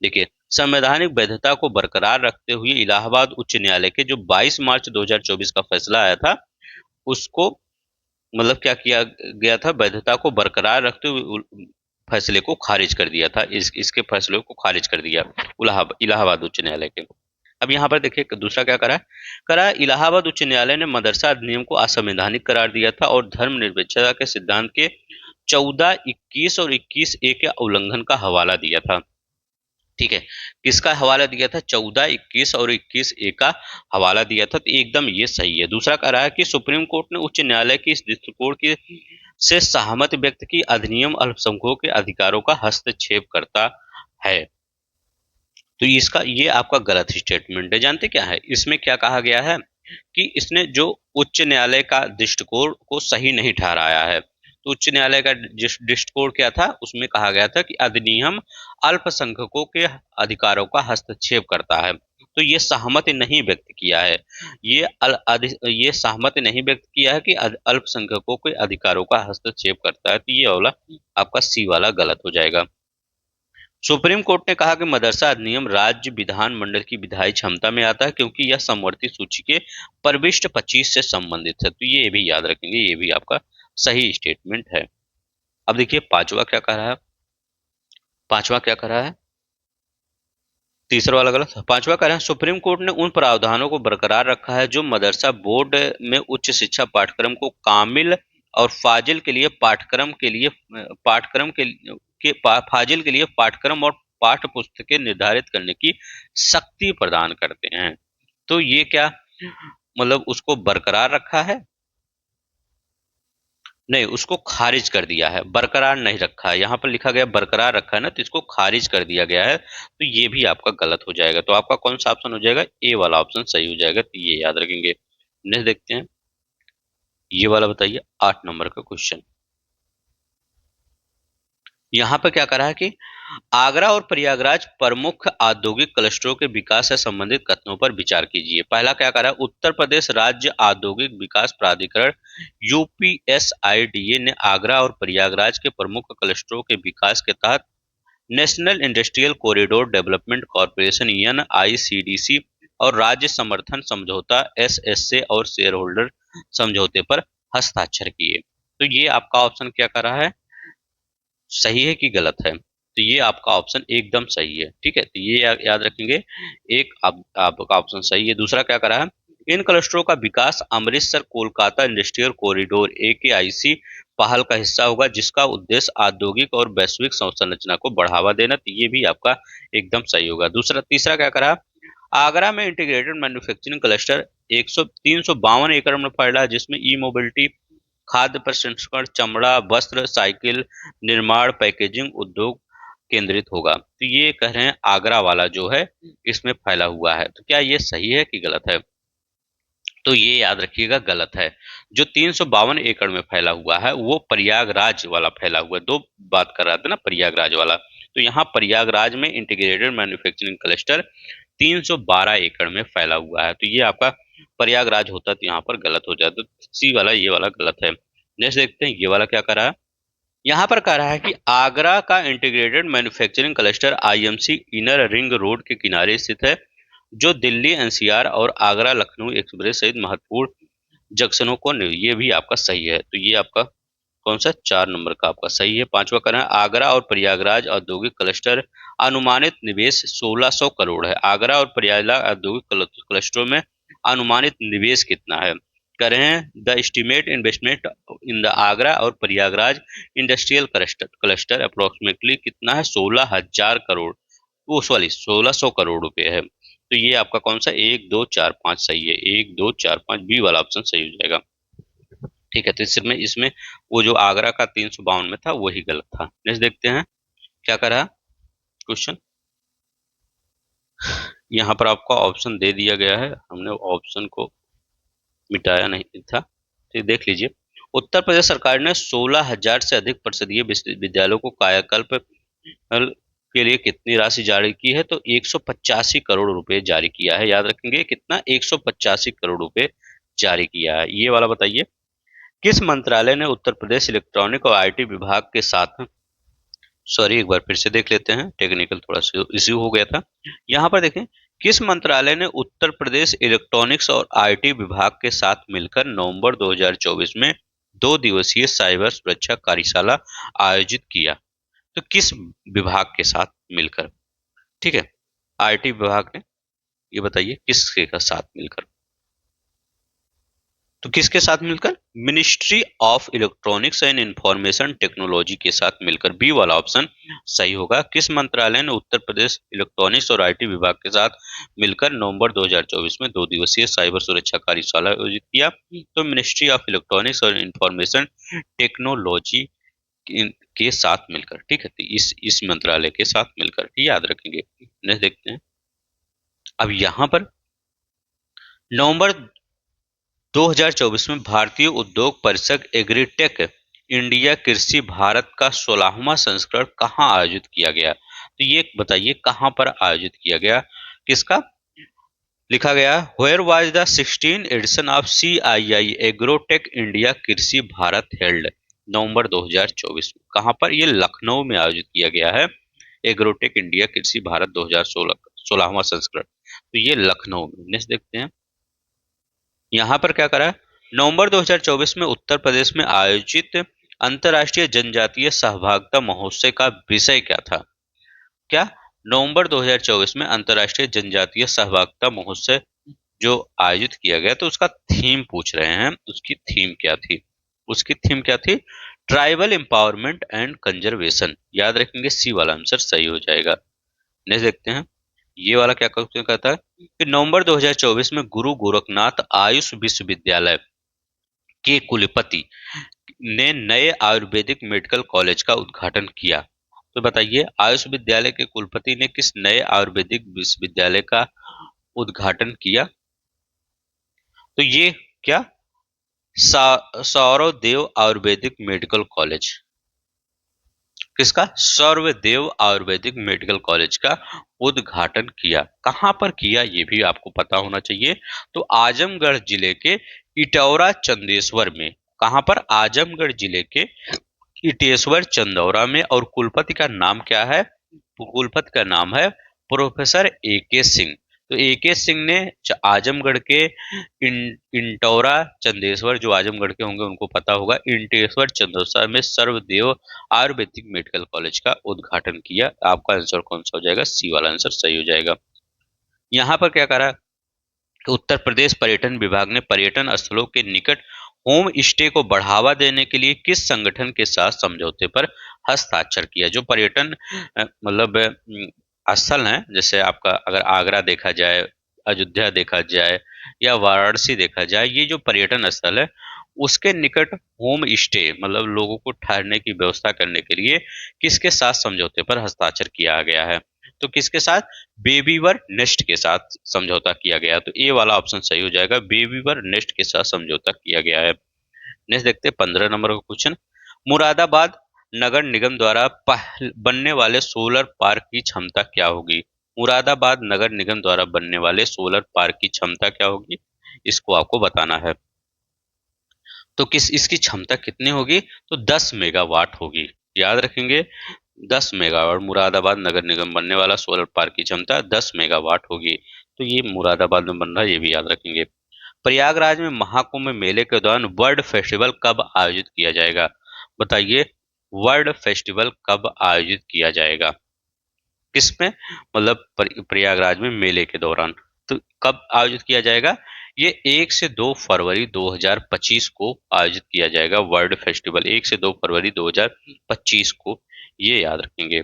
देखिए, संवैधानिक वैधता को बरकरार रखते हुए इलाहाबाद उच्च न्यायालय के जो 22 मार्च 2024 का फैसला आया था, उसको मतलब क्या किया गया था, वैधता को बरकरार रखते हुए फैसले को खारिज कर दिया था, इसके फैसले को खारिज कर दिया इलाहाबाद उच्च न्यायालय के। अब यहाँ पर देखिए दूसरा क्या करा इलाहाबाद उच्च न्यायालय ने मदरसा अधिनियम को असंवैधानिक करार दिया था और धर्मनिरपेक्षता के सिद्धांत के 14, 21 और 21A के उल्लंघन का हवाला दिया था। ठीक है, किसका हवाला दिया था, 14, 21 और 21A का हवाला दिया था, तो एकदम ये सही है। दूसरा कह रहा है कि सुप्रीम कोर्ट ने उच्च न्यायालय की इस दृष्टिकोण की से सहमत व्यक्त की अधिनियम अल्पसंख्यकों के अधिकारों का हस्तक्षेप करता है, तो इसका ये आपका गलत स्टेटमेंट है। जानते क्या है इसमें क्या कहा गया है कि इसने जो उच्च न्यायालय का दृष्टिकोण को सही नहीं ठहराया है, तो उच्च न्यायालय का दृष्टिकोण क्या था, उसमें कहा गया था कि अधिनियम अल्पसंख्यकों के अधिकारों का हस्तक्षेप करता है, तो ये सहमति नहीं व्यक्त किया है, ये सहमति नहीं व्यक्त किया है कि अल्पसंख्यकों के अधिकारों का हस्तक्षेप करता है, तो ये वाला आपका सी वाला गलत हो जाएगा। सुप्रीम कोर्ट ने कहा कि मदरसा अधिनियम राज्य विधानमंडल की विधायी क्षमता में आता है क्योंकि यह समवर्ती सूची के प्रविष्ट 25 से संबंधित है, तो ये भी याद रखेंगे, ये भी आपका सही स्टेटमेंट है। अब देखिए पांचवा क्या कह रहा है, पांचवा क्या कह रहा है, तीसरा वाला गलत। पांचवा कह रहा है सुप्रीम कोर्ट ने उन प्रावधानों को बरकरार रखा है जो मदरसा बोर्ड में उच्च शिक्षा पाठ्यक्रम को कामिल और फाजिल के लिए फाजिल के लिए पाठ्यक्रम और पाठ्य पुस्तकें निर्धारित करने की शक्ति प्रदान करते हैं, तो ये क्या मतलब उसको बरकरार रखा है, नहीं, उसको खारिज कर दिया है, बरकरार नहीं रखा है। यहाँ पर लिखा गया बरकरार रखा है ना, तो इसको खारिज कर दिया गया है, तो ये भी आपका गलत हो जाएगा। तो आपका कौन सा ऑप्शन हो जाएगा, ए वाला ऑप्शन सही हो जाएगा, तो ये याद रखेंगे। नेक्स्ट देखते हैं, ये वाला बताइए 8 नंबर का क्वेश्चन। यहाँ पर क्या करा है कि आगरा और प्रयागराज प्रमुख औद्योगिक क्लस्टरों के विकास से संबंधित कथनों पर विचार कीजिए। पहला क्या करा है, उत्तर प्रदेश राज्य औद्योगिक विकास प्राधिकरण यूपीएसआईडीए ने आगरा और प्रयागराज के प्रमुख क्लस्टरों के विकास के तहत national industrial corridor development corporation NICDC और राज्य समर्थन समझौता एसएसए और शेयर होल्डर समझौते पर हस्ताक्षर किए, तो ये आपका ऑप्शन क्या कर रहा है, सही है कि गलत है, तो ये आपका ऑप्शन एकदम सही है। ठीक है, तो ये याद रखेंगे, एक आपका ऑप्शन सही है। दूसरा क्या करा है, इन क्लस्टरों का विकास Amritsar Kolkata industrial corridor AKIC पहल का हिस्सा होगा जिसका उद्देश्य औद्योगिक और वैश्विक संरचना को बढ़ावा देना। तो ये भी आपका एकदम सही होगा। दूसरा तीसरा क्या करा, आगरा में इंटीग्रेटेड मैन्युफैक्चरिंग क्लस्टर 352 एकड़ में फैला है, जिसमें ई मोबिलिटी, खाद्य प्रसंस्करण, चमड़ा, वस्त्र, साइकिल निर्माण, पैकेजिंग उद्योग केंद्रित होगा। तो ये कह रहे हैं आगरा वाला जो है इसमें फैला हुआ है। तो क्या ये सही है कि गलत है? तो ये याद रखिएगा गलत है। जो 352 एकड़ में फैला हुआ है वो प्रयागराज वाला फैला हुआ है। दो बात कर रहा था ना, प्रयागराज वाला। तो यहाँ प्रयागराज में इंटीग्रेटेड मैन्युफैक्चरिंग क्लस्टर 312 एकड़ में फैला हुआ है। तो ये आपका प्रयागराज होता तो यहाँ पर गलत हो जाता। तो सी वाला, ये वाला गलत है। नेक्स्ट देखते हैं ये वाला क्या कर रहा है। यहाँ पर कह रहा है कि आगरा का integrated manufacturing cluster IMC inner ring road के किनारे स्थित है, जो दिल्ली एनसीआर और आगरा लखनऊ एक्सप्रेस सहित महत्वपूर्ण जंक्शनों को ये भी आपका सही है। तो ये आपका कौन सा 4 नंबर का आपका सही है। पांचवा करना है, आगरा और प्रयागराज औद्योगिक क्लस्टर अनुमानित निवेश 1600 करोड़ है। आगरा और प्रयागराज औद्योगिक क्लस्टरों में अनुमानित निवेश कितना है? कर रहे हैं the estimate investment in the Agra और प्रयागराज इंडस्ट्रियल क्लस्टर अप्रोक्सीमेटली कितना है? 16,000 करोड़, वो सॉरी 1600 करोड़ रुपए है। तो ये आपका कौन सा 1 2 4 5 सही है। 1 2 4 5 बी वाला ऑप्शन सही हो जाएगा। ठीक है, तो इसमें इसमें वो जो आगरा का 352 में था वही गलत था। नेक्स्ट देखते हैं क्या करा क्वेश्चन। यहाँ पर आपका ऑप्शन दे दिया गया है, हमने ऑप्शन को मिटाया नहीं था, तो देख लीजिए। उत्तर प्रदेश सरकार ने 16,000 से अधिक परिषदीय विश्वविद्यालयों को कायाकल्प के लिए कितनी राशि जारी की है? तो 185 करोड़ रुपए जारी किया है। याद रखेंगे कितना, 185 करोड़ रुपए जारी किया है। ये वाला बताइए, किस मंत्रालय ने उत्तर प्रदेश इलेक्ट्रॉनिक और आईटी विभाग के साथ, सॉरी एक बार फिर से देख लेते हैं, टेक्निकल थोड़ा सा इश्यू हो गया था। यहाँ पर देखें, किस मंत्रालय ने उत्तर प्रदेश इलेक्ट्रॉनिक्स और आईटी विभाग के साथ मिलकर नवंबर 2024 में 2 दिवसीय साइबर सुरक्षा कार्यशाला आयोजित किया? तो किस विभाग के साथ मिलकर? ठीक है, आईटी विभाग ने, ये बताइए किसके साथ मिलकर? तो किसके साथ मिलकर? Ministry of electronics and information technology के साथ मिलकर। बी वाला ऑप्शन सही होगा। किस मंत्रालय ने उत्तर प्रदेश इलेक्ट्रॉनिक्स और आईटी विभाग के साथ मिलकर नवंबर 2024 में 2 दिवसीय साइबर सुरक्षा कार्यशाला आयोजित किया? तो मिनिस्ट्री ऑफ इलेक्ट्रॉनिक्स और इंफॉर्मेशन टेक्नोलॉजी के साथ मिलकर। ठीक है, तो इस मंत्रालय के साथ मिलकर, याद रखेंगे। नेक्स्ट देखते हैं। अब यहाँ पर नवंबर 2024 में भारतीय उद्योग परिषद एग्रीटेक इंडिया कृषि भारत का 16वां संस्करण कहाँ आयोजित किया गया? तो ये बताइए कहाँ पर आयोजित किया गया, किसका? लिखा गया where was the 16 edition of CII Agrotech India Krishi Bharat held, नवंबर 2024 में। कहाँ पर? ये लखनऊ में आयोजित किया गया है एग्रोटेक इंडिया कृषि भारत 2016 16वां संस्करण। तो ये लखनऊ में। नेक्स्ट देखते हैं यहाँ पर क्या करा है। नवंबर 2024 में उत्तर प्रदेश में आयोजित अंतर्राष्ट्रीय जनजातीय सहभागिता महोत्सव का विषय क्या था? क्या? नवंबर 2024 में अंतर्राष्ट्रीय जनजातीय सहभागिता महोत्सव जो आयोजित किया गया, तो उसका थीम पूछ रहे हैं। उसकी थीम क्या थी? उसकी थीम क्या थी? Tribal empowerment and conservation. याद रखेंगे, सी वाला आंसर सही हो जाएगा। नेक्स्ट देखते हैं ये वाला क्या क्वेश्चन कहता है कि नवंबर 2024 में गुरु गोरखनाथ आयुष विश्वविद्यालय के कुलपति ने नए आयुर्वेदिक मेडिकल कॉलेज का उद्घाटन किया। तो बताइए आयुष विद्यालय के कुलपति ने किस नए आयुर्वेदिक विश्वविद्यालय का उद्घाटन किया? तो ये क्या, सौरवदेव आयुर्वेदिक मेडिकल कॉलेज। किसका? सौरवदेव आयुर्वेदिक मेडिकल कॉलेज का उद्घाटन किया। कहां पर किया ये भी आपको पता होना चाहिए। तो आजमगढ़ जिले के इटौरा चंदेश्वर में। कहां पर? आजमगढ़ जिले के इटेश्वर चंदौरा में। और कुलपति का नाम क्या है? कुलपति का नाम है प्रोफेसर AK सिंह। तो AK सिंह ने आजमगढ़ के इंटौरा चंदेश्वर, जो आजमगढ़ के होंगे उनको पता होगा, इंटेश्वर चंदेश्वर में सर्वदेव आयुर्वेदिक मेडिकल कॉलेज का उद्घाटन किया। आपका आंसर कौन सा हो जाएगा? सी वाला आंसर सही हो जाएगा। यहाँ पर क्या करा, उत्तर प्रदेश पर्यटन विभाग ने पर्यटन स्थलों के निकट होम स्टे को बढ़ावा देने के लिए किस संगठन के साथ समझौते पर हस्ताक्षर किया? जो पर्यटन मतलब स्थल हैं, जैसे आपका अगर आगरा देखा जाए, अयोध्या देखा जाए या वाराणसी देखा जाए, ये जो पर्यटन स्थल है उसके निकट होम स्टे मतलब लोगों को ठहरने की व्यवस्था करने के लिए किसके साथ समझौते पर हस्ताक्षर किया गया है? तो किसके साथ? बेबीवर नेस्ट के साथ समझौता किया गया है। तो ए वाला ऑप्शन सही हो जाएगा, बेबीवर नेस्ट के साथ समझौता किया गया है। नेक्स्ट देखते हैं 15 नंबर का क्वेश्चन। मुरादाबाद नगर निगम द्वारा बनने वाले सोलर पार्क की क्षमता क्या होगी? मुरादाबाद नगर निगम द्वारा बनने वाले सोलर पार्क की क्षमता क्या होगी, इसको आपको बताना है। तो किस इसकी क्षमता कितनी होगी? तो 10 मेगावाट होगी। याद रखेंगे, 10 मेगावाट मुरादाबाद नगर निगम बनने वाला सोलर पार्क की क्षमता 10 मेगावाट होगी। तो ये मुरादाबाद में बन रहा है, ये भी याद रखेंगे। प्रयागराज में महाकुंभ मेले के दौरान वर्ल्ड फेस्टिवल कब आयोजित किया जाएगा? बताइए, वर्ल्ड फेस्टिवल कब आयोजित किया जाएगा? किसमें? मतलब प्रयागराज में मेले के दौरान। तो कब आयोजित किया जाएगा? ये 1 से 2 फरवरी 2025 को आयोजित किया जाएगा। वर्ल्ड फेस्टिवल 1 से 2 फरवरी 2025 को, ये याद रखेंगे।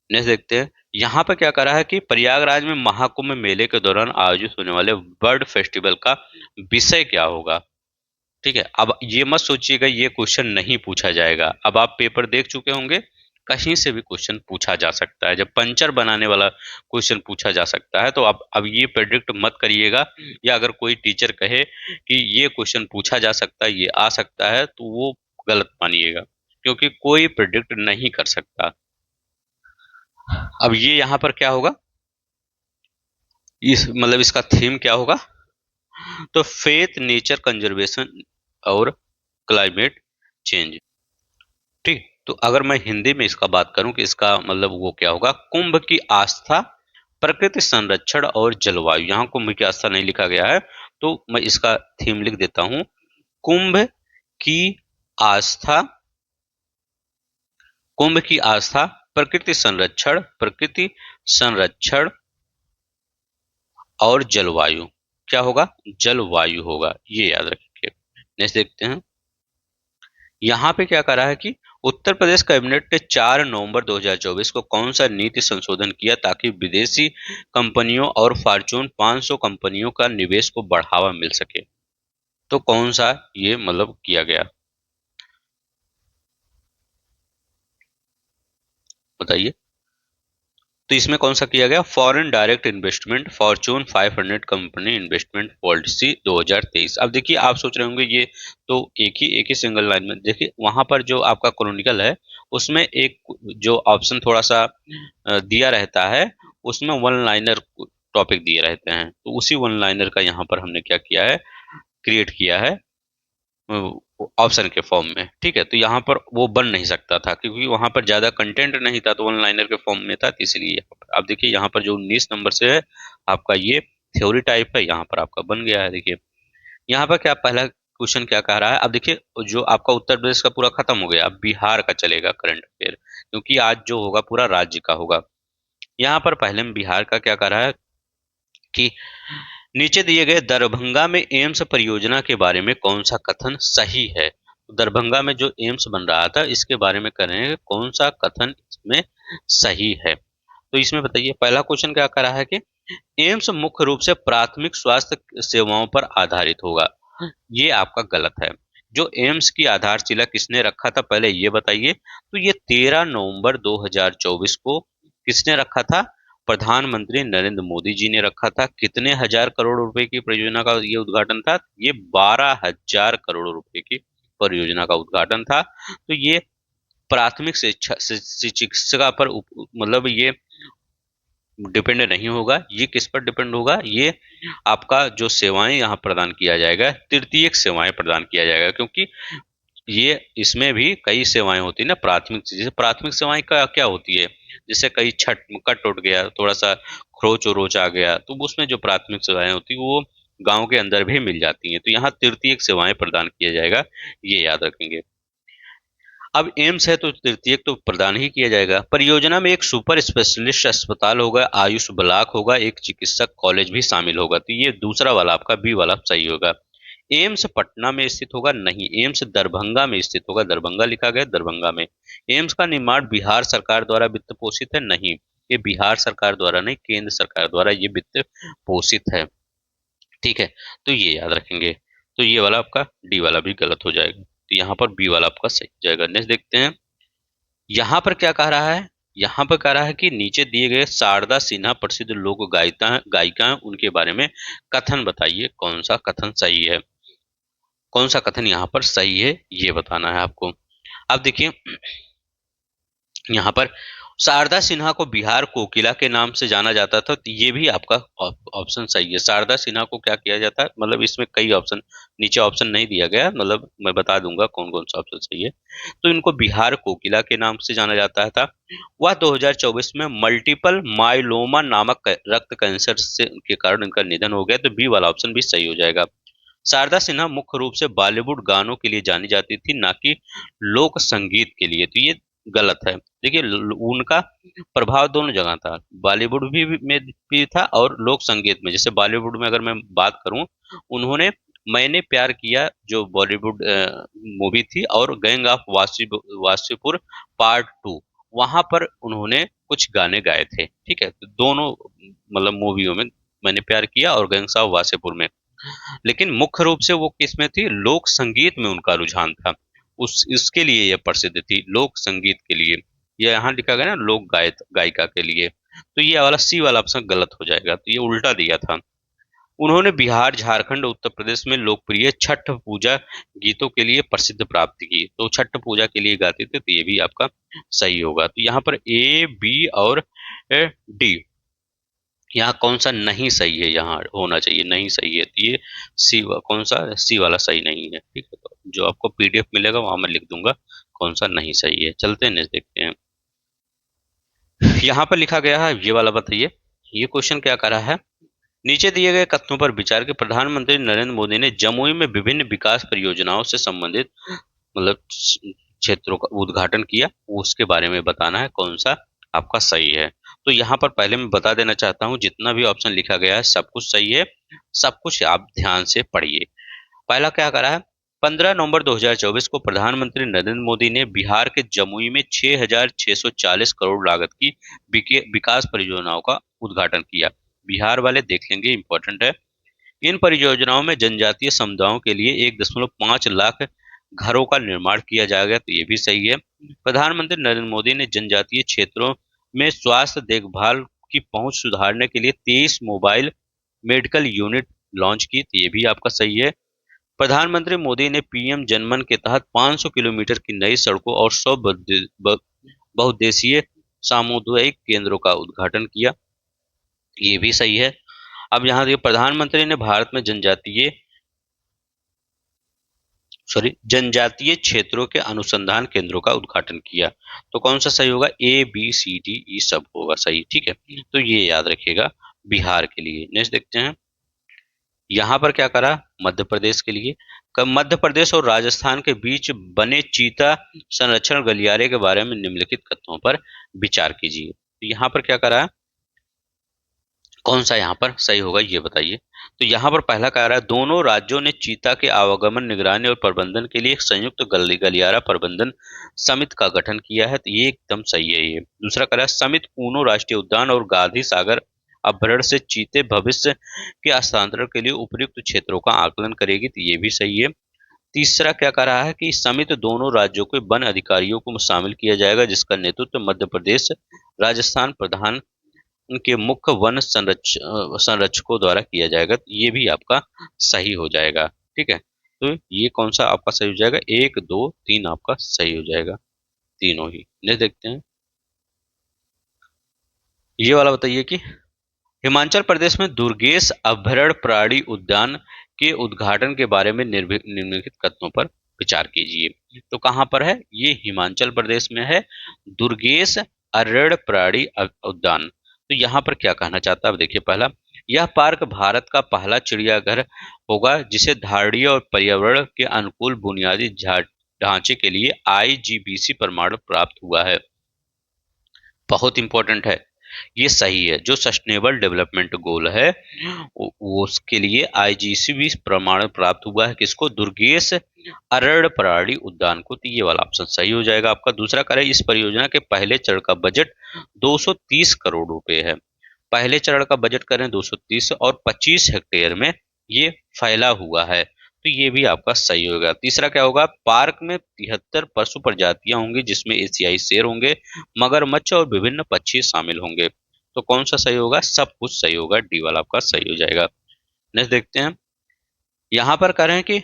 नेक्स्ट देखते हैं, यहाँ पर क्या करा है कि प्रयागराज में महाकुंभ मेले के दौरान आयोजित होने वाले वर्ल्ड फेस्टिवल का विषय क्या होगा? ठीक है, अब ये मत सोचिएगा ये क्वेश्चन नहीं पूछा जाएगा। अब आप पेपर देख चुके होंगे, कहीं से भी क्वेश्चन पूछा जा सकता है। जब पंचर बनाने वाला क्वेश्चन पूछा जा सकता है तो अब ये प्रेडिक्ट मत करिएगा, या अगर कोई टीचर कहे कि ये क्वेश्चन पूछा जा सकता है, ये आ सकता है, तो वो गलत मानिएगा, क्योंकि कोई प्रेडिक्ट नहीं कर सकता। अब ये यहाँ पर क्या होगा, इस मतलब इसका थीम क्या होगा? तो फेथ, नेचर कंजर्वेशन और क्लाइमेट चेंज। ठीक, तो अगर मैं हिंदी में इसका बात करूं कि इसका मतलब वो क्या होगा, कुंभ की आस्था, प्रकृति संरक्षण और जलवायु। यहाँ कुंभ की आस्था नहीं लिखा गया है, तो मैं इसका थीम लिख देता हूं, कुंभ की आस्था, कुंभ की आस्था, प्रकृति संरक्षण और जलवायु। क्या होगा? जलवायु होगा, ये याद रखिए। नेक्स्ट देखते हैं, यहाँ पे क्या करा है कि उत्तर प्रदेश कैबिनेट ने 4 नवंबर 2024 को कौन सा नीति संशोधन किया ताकि विदेशी कंपनियों और फॉर्च्यून 500 कंपनियों का निवेश को बढ़ावा मिल सके? तो कौन सा ये मतलब किया गया, बताइए। तो इसमें कौन सा किया गया? Foreign direct investment Fortune 500 company investment policy 2023। अब देखिए, आप सोच रहे होंगे ये तो एक ही सिंगल लाइन में, देखिए वहां पर जो आपका क्रॉनिकल है उसमें एक जो ऑप्शन थोड़ा सा दिया रहता है, उसमें वन लाइनर टॉपिक दिए रहते हैं, तो उसी वन लाइनर का यहाँ पर हमने क्या किया है, क्रिएट किया है ऑप्शन के फॉर्म में। ठीक है, तो यहाँ पर वो बन नहीं सकता था क्योंकि वहां पर ज्यादा कंटेंट नहीं था, तो वन लाइनर के फॉर्म में था, तो इसलिए आप देखिए यहाँ पर जो 19 नंबर से है आपका ये थ्योरी टाइप है, यहाँ पर आपका बन गया है। देखिए यहाँ पर क्या पहला क्वेश्चन क्या कह रहा है, अब देखिए जो आपका उत्तर प्रदेश का पूरा खत्म हो गया, अब बिहार का चलेगा करंट अफेयर, क्योंकि आज जो होगा पूरा राज्य का होगा। यहाँ पर पहले में बिहार का क्या कह रहा है कि नीचे दिए गए दरभंगा में एम्स परियोजना के बारे में कौन सा कथन सही है? दरभंगा में जो एम्स बन रहा था इसके बारे में कह रहे हैं कौन सा कथन इसमें सही है? तो इसमें बताइए, पहला क्वेश्चन क्या कर रहा है कि एम्स मुख्य रूप से प्राथमिक स्वास्थ्य सेवाओं पर आधारित होगा। ये आपका गलत है। जो एम्स की आधारशिला किसने रखा था पहले ये बताइए। तो ये 13 नवंबर 2024 को किसने रखा था? प्रधानमंत्री नरेंद्र मोदी जी ने रखा था। कितने हजार करोड़ रुपए की परियोजना का ये उद्घाटन था? ये 12,000 करोड़ रुपए की परियोजना का उद्घाटन था। तो ये प्राथमिक शिक्षा पर मतलब ये डिपेंड नहीं होगा। ये किस पर डिपेंड होगा? ये आपका जो सेवाएं यहाँ प्रदान किया जाएगा, तृतीयक सेवाएं प्रदान किया जाएगा, क्योंकि ये इसमें भी कई सेवाएं होती है ना प्राथमिक, जैसे प्राथमिक सेवाएं का क्या होती है, जैसे कई छठ कट उठ गया, थोड़ा सा खरोच रोच आ गया, तो उसमें जो प्राथमिक सेवाएं होती है वो गांव के अंदर भी मिल जाती हैं। तो यहाँ तृतीयक सेवाएं प्रदान किया जाएगा, ये याद रखेंगे। अब एम्स है तो तृतीयक तो प्रदान ही किया जाएगा। परियोजना में एक सुपर स्पेशलिस्ट अस्पताल होगा, आयुष ब्लॉक होगा, एक चिकित्सक कॉलेज भी शामिल होगा। तो ये दूसरा वाला आपका बी वाला सही होगा। एम्स पटना में स्थित होगा? नहीं, एम्स दरभंगा में स्थित होगा। दरभंगा लिखा गया, दरभंगा में। एम्स का निर्माण बिहार सरकार द्वारा वित्त पोषित है? नहीं, ये बिहार सरकार द्वारा नहीं, केंद्र सरकार द्वारा ये वित्त पोषित है। ठीक है, तो ये याद रखेंगे। तो ये वाला आपका डी वाला भी गलत हो जाएगा, तो यहाँ पर बी वाला आपका सही हो जाएगा। नेक्स्ट देखते हैं, यहाँ पर क्या कह रहा है? यहाँ पर कह रहा है कि नीचे दिए गए शारदा सिन्हा प्रसिद्ध लोक गायिका हैं, उनके बारे में कथन बताइए, कौन सा कथन सही है, कौन सा कथन यहाँ पर सही है, ये बताना है आपको। अब देखिए, यहाँ पर शारदा सिन्हा को बिहार कोकिला के नाम से जाना जाता था, तो ये भी आपका ऑप्शन सही है। शारदा सिन्हा को क्या किया जाता है, मतलब इसमें कई ऑप्शन, नीचे ऑप्शन नहीं दिया गया, मतलब मैं बता दूंगा कौन कौन सा ऑप्शन सही है। तो इनको बिहार कोकिला के नाम से जाना जाता था। वह 2024 में मल्टीपल माइलोमा नामक रक्त कैंसर से के कारण इनका निधन हो गया, तो बी वाला ऑप्शन भी सही हो जाएगा। शारदा सिन्हा मुख्य रूप से बॉलीवुड गानों के लिए जानी जाती थी, ना कि लोक संगीत के लिए, तो ये गलत है। देखिए, उनका प्रभाव दोनों जगह था, बॉलीवुड में भी था और लोक संगीत में। जैसे बॉलीवुड में अगर मैं बात करूं, उन्होंने मैंने प्यार किया जो बॉलीवुड मूवी थी, और गैंग ऑफ वासेपुर पार्ट 2, वहां पर उन्होंने कुछ गाने गाए थे। ठीक है, तो दोनों मतलब मूवियों में, मैंने प्यार किया और गैंग्स ऑफ वासेपुर में। लेकिन मुख्य रूप से वो किसमें थी, लोक संगीत में उनका रुझान था, उस इसके लिए यह प्रसिद्ध थी, लोक संगीत के लिए। यह यहाँ लिखा गया ना, लोक गायिका के लिए, तो ये वाला सी वाला ऑप्शन गलत हो जाएगा, तो ये उल्टा दिया था। उन्होंने बिहार, झारखंड, उत्तर प्रदेश में लोकप्रिय छठ पूजा गीतों के लिए प्रसिद्ध प्राप्त की, तो छठ पूजा के लिए गाते थे, तो ये भी आपका सही होगा। तो यहाँ पर ए, बी और डी, यहाँ कौन सा नहीं सही है, यहाँ होना चाहिए नहीं सही है, तो ये सी, कौन सा सी वाला सही नहीं है। ठीक है, तो जो आपको पीडीएफ मिलेगा वहां मैं लिख दूंगा कौन सा नहीं सही है। चलते हैं नेक्स्ट देखते हैं, यहाँ पर लिखा गया है, ये वाला बताइए, ये क्वेश्चन क्या कर रहा है। नीचे दिए गए कथनों पर विचार के प्रधानमंत्री नरेंद्र मोदी ने जमुई में विभिन्न विकास परियोजनाओं से संबंधित मतलब क्षेत्रों का उद्घाटन किया, उसके बारे में बताना है कौन सा आपका सही है। तो यहाँ पर पहले मैं बता देना चाहता हूँ, जितना भी ऑप्शन लिखा गया है सब कुछ सही है, सब कुछ आप ध्यान से पढ़िए। पहला क्या करा है, 15 नवंबर 2024 को प्रधानमंत्री नरेंद्र मोदी ने बिहार के जमुई में 6,640 करोड़ लागत की विकास परियोजनाओं का उद्घाटन किया। बिहार वाले देख लेंगे, इंपॉर्टेंट है। इन परियोजनाओं में जनजातीय समुदायों के लिए 1.5 लाख घरों का निर्माण किया जाएगा, तो ये भी सही है। प्रधानमंत्री नरेंद्र मोदी ने जनजातीय क्षेत्रों में स्वास्थ्य देखभाल की पहुंच सुधारने के लिए 23 मोबाइल मेडिकल यूनिट लॉन्च की, तो ये भी आपका सही है। प्रधानमंत्री मोदी ने पीएम जनमन के तहत 500 किलोमीटर की नई सड़कों और 100 बहुउद्देशीय सामुदायिक केंद्रों का उद्घाटन किया, ये भी सही है। अब यहाँ देखिए, प्रधानमंत्री ने भारत में जनजातीय क्षेत्रों के अनुसंधान केंद्रों का उद्घाटन किया, तो कौन सा सही होगा, ए, बी, सी, डी, ई सब होगा सही। ठीक है, तो ये याद रखिएगा बिहार के लिए। नेक्स्ट देखते हैं, यहाँ पर क्या करा, मध्य प्रदेश के लिए। मध्य प्रदेश और राजस्थान के बीच बने चीता संरक्षण गलियारे के बारे में निम्नलिखित कथनों पर विचार कीजिए। तो यहाँ पर क्या करा, कौन सा यहाँ पर सही होगा ये बताइए। तो यहाँ पर पहला कह रहा है, दोनों राज्यों ने चीता के आवागमन, निगरानी और प्रबंधन के लिए एक संयुक्त गलियारा प्रबंधन समिति का गठन किया है, तो ये एकदम सही है ये। दूसरा कह रहा है, समिति ऊनो राष्ट्रीय उद्यान और गांधी सागर अभ्यारण्य से चीते भविष्य के हस्तांतरण के लिए उपयुक्त क्षेत्रों का आकलन करेगी, तो ये भी सही है। तीसरा क्या कह रहा है कि समिति दोनों राज्यों के वन अधिकारियों को शामिल किया जाएगा, जिसका नेतृत्व मध्य प्रदेश, राजस्थान प्रधान के मुख्य वन संरक्षकों द्वारा किया जाएगा, तो ये भी आपका सही हो जाएगा। ठीक है, तो ये कौन सा आपका सही हो जाएगा, 1, 2, 3 आपका सही हो जाएगा, तीनों ही। नेक्स्ट देखते हैं, ये वाला बताइए कि हिमाचल प्रदेश में दुर्गेश अभयारण्य प्राणी उद्यान के उद्घाटन के बारे में निम्नलिखित कथनों पर विचार कीजिए। तो कहाँ पर है, ये हिमाचल प्रदेश में है, दुर्गेश अभयारण्य प्राणी उद्यान। तो यहाँ पर क्या कहना चाहता है, अब देखिए, पहला, यह पार्क भारत का पहला चिड़ियाघर होगा जिसे धारणीय और पर्यावरण के अनुकूल बुनियादी ढांचे के लिए IGBC प्रमाण प्राप्त हुआ है। बहुत इंपॉर्टेंट है, ये सही है। जो सस्टेनेबल डेवलपमेंट गोल है वो उसके लिए आईजीसी भी प्रमाण प्राप्त हुआ है। किसको? दुर्गेश अरण्य प्राणी उद्यान को। तो ये वाला ऑप्शन सही हो जाएगा आपका। दूसरा करें, इस परियोजना के पहले चरण का बजट 230 करोड़ रुपए है। पहले चरण का बजट करें 230 और 25 हेक्टेयर में ये फैला हुआ है, तो ये भी आपका सही होगा। तीसरा क्या होगा? पार्क में 73 पशु प्रजातियां होंगी जिसमें एशियाई शेर होंगे, मगरमच्छ और विभिन्न पक्षी शामिल होंगे। तो कौन सा सही होगा? सब कुछ सही होगा, डी वाला आपका सही हो जाएगा। नेक्स्ट देखते हैं। यहाँ पर कह रहे हैं कि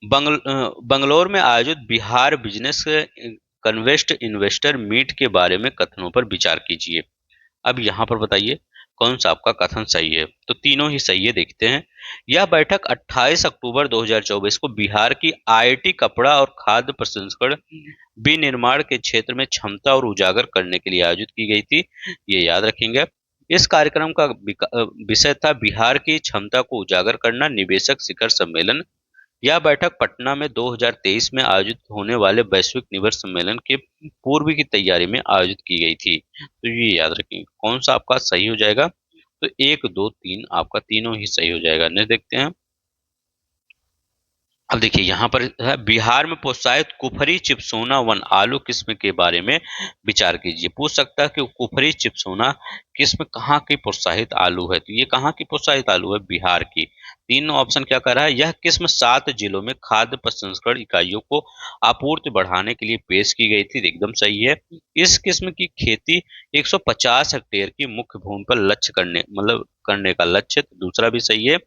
बंगलौर में आयोजित बिहार बिजनेस कन्वेस्ट इन्वेस्टर मीट के बारे में कथनों पर विचार कीजिए। अब यहाँ पर बताइए कौन सा आपका कथन सही है। तो तीनों ही सही है, देखते हैं। यह बैठक 28 अक्टूबर 2024 को बिहार की आईटी, कपड़ा और खाद्य प्रसंस्करण विनिर्माण के क्षेत्र में क्षमता और उजागर करने के लिए आयोजित की गई थी, ये याद रखेंगे। इस कार्यक्रम का विषय था बिहार की क्षमता को उजागर करना, निवेशक शिखर सम्मेलन। यह बैठक पटना में 2023 में आयोजित होने वाले वैश्विक निवेश सम्मेलन के पूर्व की तैयारी में आयोजित की गई थी। तो ये याद रखेंगे कौन सा आपका सही हो जाएगा। तो 1, 2, 3 आपका तीनों ही सही हो जाएगा। नेक्स्ट देखते हैं। अब देखिए यहाँ पर है, बिहार में प्रोत्साहित कुफरी चिपसोना वन आलू किस्म के बारे में विचार कीजिए। पूछ सकता है कि कुफरी चिपसोना किस्म कहाँ की प्रोत्साहित आलू है। तो ये कहाँ की प्रोत्साहित आलू है? बिहार की। तीन ऑप्शन क्या कर रहा है? यह किस्म 7 जिलों में खाद्य प्रसंस्करण इकाइयों को आपूर्ति बढ़ाने के लिए पेश की गई थी, एकदम सही है। इस किस्म की खेती 150 हेक्टेयर की मुख्य भूमि पर लक्ष्य करने का लक्ष्य। दूसरा भी सही है।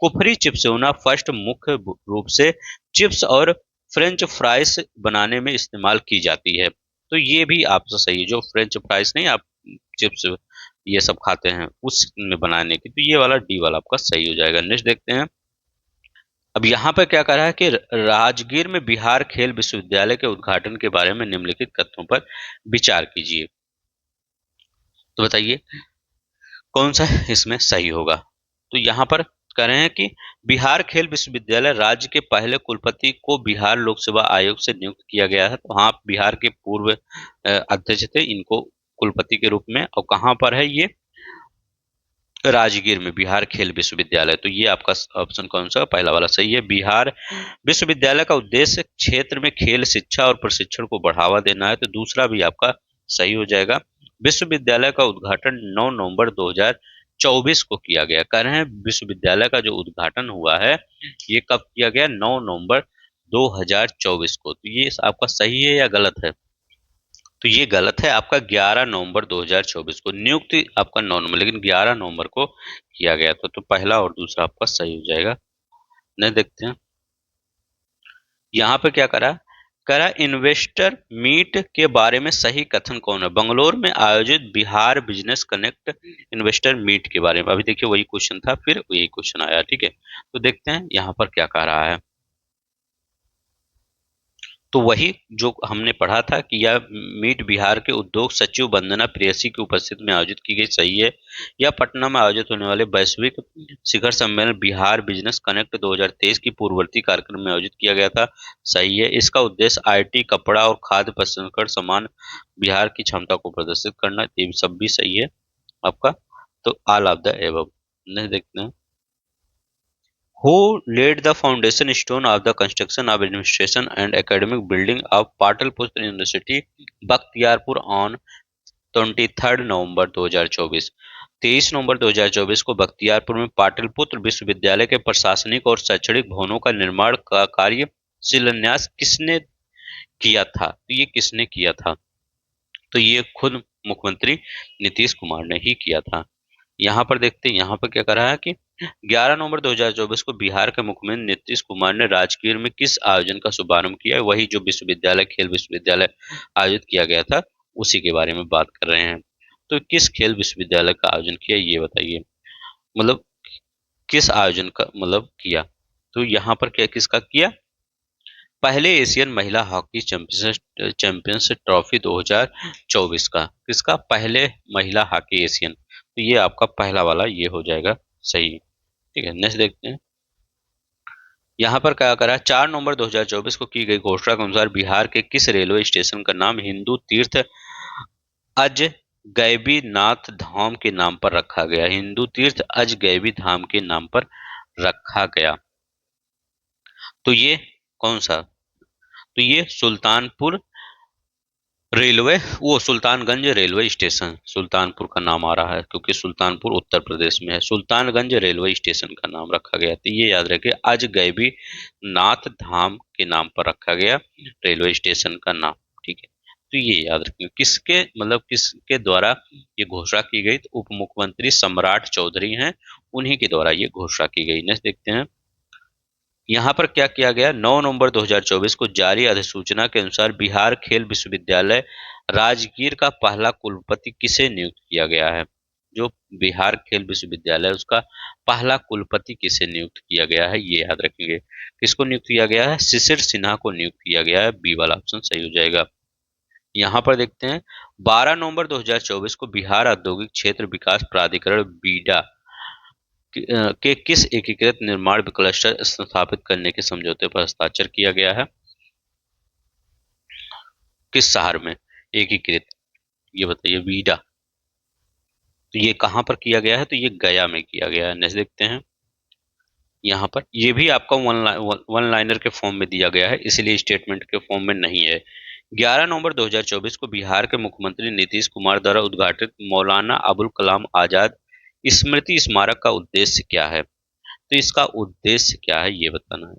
कुफरी चिप्सोना फर्स्ट मुख्य रूप से चिप्स और फ्रेंच फ्राइज बनाने में इस्तेमाल की जाती है। तो ये भी आपसे सही है। जो फ्रेंच फ्राइज नहीं, आप चिप्स ये सब खाते हैं उसमें बनाने की, तो ये वाला डी वाला आपका सही हो जाएगा। नेक्स्ट देखते हैं। अब यहाँ पर क्या करा है कि राजगीर में बिहार खेल विश्वविद्यालय के उद्घाटन के बारे में निम्नलिखित कथनों पर विचार कीजिए। तो बताइए कौन सा इसमें सही होगा। तो यहाँ पर कह रहे हैं कि बिहार खेल विश्वविद्यालय राज्य के पहले कुलपति को बिहार लोक सेवा आयोग से नियुक्त किया गया है। तो हाँ, बिहार के पूर्व अध्यक्ष थे, इनको कुलपति के रूप में। और कहाँ पर है ये? राजगीर में बिहार खेल विश्वविद्यालय। तो ये आपका ऑप्शन कौन सा? पहला वाला सही है। बिहार विश्वविद्यालय का उद्देश्य क्षेत्र में खेल शिक्षा और प्रशिक्षण को बढ़ावा देना है। तो दूसरा भी आपका सही हो जाएगा। विश्वविद्यालय का उद्घाटन 9 नवंबर 2024 को किया गया। कह रहे हैं विश्वविद्यालय का जो उद्घाटन हुआ है ये कब किया गया? 9 नवंबर 2024 को। तो ये आपका सही है या गलत है? तो ये गलत है आपका। 11 नवंबर 2024 को नियुक्ति आपका 9 नवंबर, लेकिन 11 नवंबर को किया गया था। तो पहला और दूसरा आपका सही हो जाएगा। नहीं देखते हैं यहाँ पे क्या करा इन्वेस्टर मीट के बारे में सही कथन कौन है? बंगलोर में आयोजित Bihar business connect investor meet के बारे में। अभी देखिए वही क्वेश्चन था, फिर वही क्वेश्चन आया, ठीक है। तो देखते हैं यहाँ पर क्या कह रहा है। तो वही जो हमने पढ़ा था कि यह मीट बिहार के उद्योग सचिव वंदना प्रेयसी की उपस्थिति में आयोजित की गई, सही है। यह पटना में आयोजित होने वाले वैश्विक शिखर सम्मेलन बिहार बिजनेस कनेक्ट 2023 की पूर्ववर्ती कार्यक्रम में आयोजित किया गया था, सही है। इसका उद्देश्य आईटी, कपड़ा और खाद्य प्रसंस्करण सामान बिहार की क्षमता को प्रदर्शित करना, ये सब भी सही है आपका। तो ऑल ऑफ द एबव। नहीं देखते हैं। Who laid the foundation stone of the construction of administration and academic building of Pataliputra University, Bakhtiarpur on 23 नवंबर 2024? 23 नवंबर 2024 को बख्तियारपुर में पाटलिपुत्र विश्वविद्यालय के प्रशासनिक और शैक्षणिक भवनों का निर्माण का कार्य शिलान्यास किसने किया था? तो ये किसने किया था? तो ये खुद मुख्यमंत्री नीतीश कुमार ने ही किया था। यहाँ पर देखते हैं यहाँ पर क्या करा है कि 11 नवंबर 2024 को बिहार के मुख्यमंत्री नीतीश कुमार ने राजगीर में किस आयोजन का शुभारंभ किया? वही जो विश्वविद्यालय खेल विश्वविद्यालय आयोजित किया गया था उसी के बारे में बात कर रहे हैं। तो किस खेल विश्वविद्यालय का आयोजन किया ये बताइए, मतलब किस आयोजन का किया। तो यहाँ पर क्या किसका किया? पहले एशियन महिला हॉकी चैंपियंस ट्रॉफी 2024 का। किसका? पहले महिला हॉकी एशियन। तो ये आपका पहला वाला ये हो जाएगा सही, ठीक है। नेक्स्ट देखते हैं। यहाँ पर क्या करा? 4 नवंबर 2024 को की गई घोषणा के अनुसार बिहार के किस रेलवे स्टेशन का नाम हिंदू तीर्थ अज गैबी नाथ धाम के नाम पर रखा गया? हिंदू तीर्थ अज गैबी धाम के नाम पर रखा गया। तो ये कौन सा? तो ये सुल्तानपुर रेलवे, वो सुल्तानगंज रेलवे स्टेशन, सुल्तानपुर का नाम आ रहा है क्योंकि सुल्तानपुर उत्तर प्रदेश में है। सुल्तानगंज रेलवे स्टेशन का नाम रखा गया। तो ये याद रखिए, अज गैबी नाथ धाम के नाम पर रखा गया रेलवे स्टेशन का नाम। ठीक है, तो ये याद रखिए किसके मतलब किसके द्वारा ये घोषणा की गई? तो उप मुख्यमंत्री सम्राट चौधरी हैं, उन्हीं के द्वारा ये घोषणा की गई। नेक्स्ट देखते हैं, यहाँ पर क्या किया गया? 9 नवंबर 2024 को जारी अधिसूचना के अनुसार बिहार खेल विश्वविद्यालय राजगीर का पहला कुलपति किसे नियुक्त किया गया है? जो बिहार खेल विश्वविद्यालय उसका पहला कुलपति किसे नियुक्त किया गया है, ये याद रखेंगे। किसको नियुक्त किया गया है? शिशिर सिन्हा को नियुक्त किया गया है। बी वाला ऑप्शन सही हो जाएगा। यहाँ पर देखते हैं, 12 नवंबर 2024 को बिहार औद्योगिक क्षेत्र विकास प्राधिकरण बीडा के किस एकीकृत निर्माण क्लस्टर स्थापित करने के समझौते पर हस्ताक्षर किया गया है? किस शहर में एकीकृत? ये बताइए, बीडा। तो ये कहाँ पर किया गया है? तो ये गया में किया गया है। नेक्स्ट देखते हैं, यहाँ पर ये भी आपका वन लाइनर के फॉर्म में दिया गया है, इसलिए स्टेटमेंट के फॉर्म में नहीं है। 11 नवंबर 2024 को बिहार के मुख्यमंत्री नीतीश कुमार द्वारा उद्घाटित मौलाना अबुल कलाम आजाद स्मृति स्मारक का उद्देश्य क्या है? तो इसका उद्देश्य क्या है ये बताना है।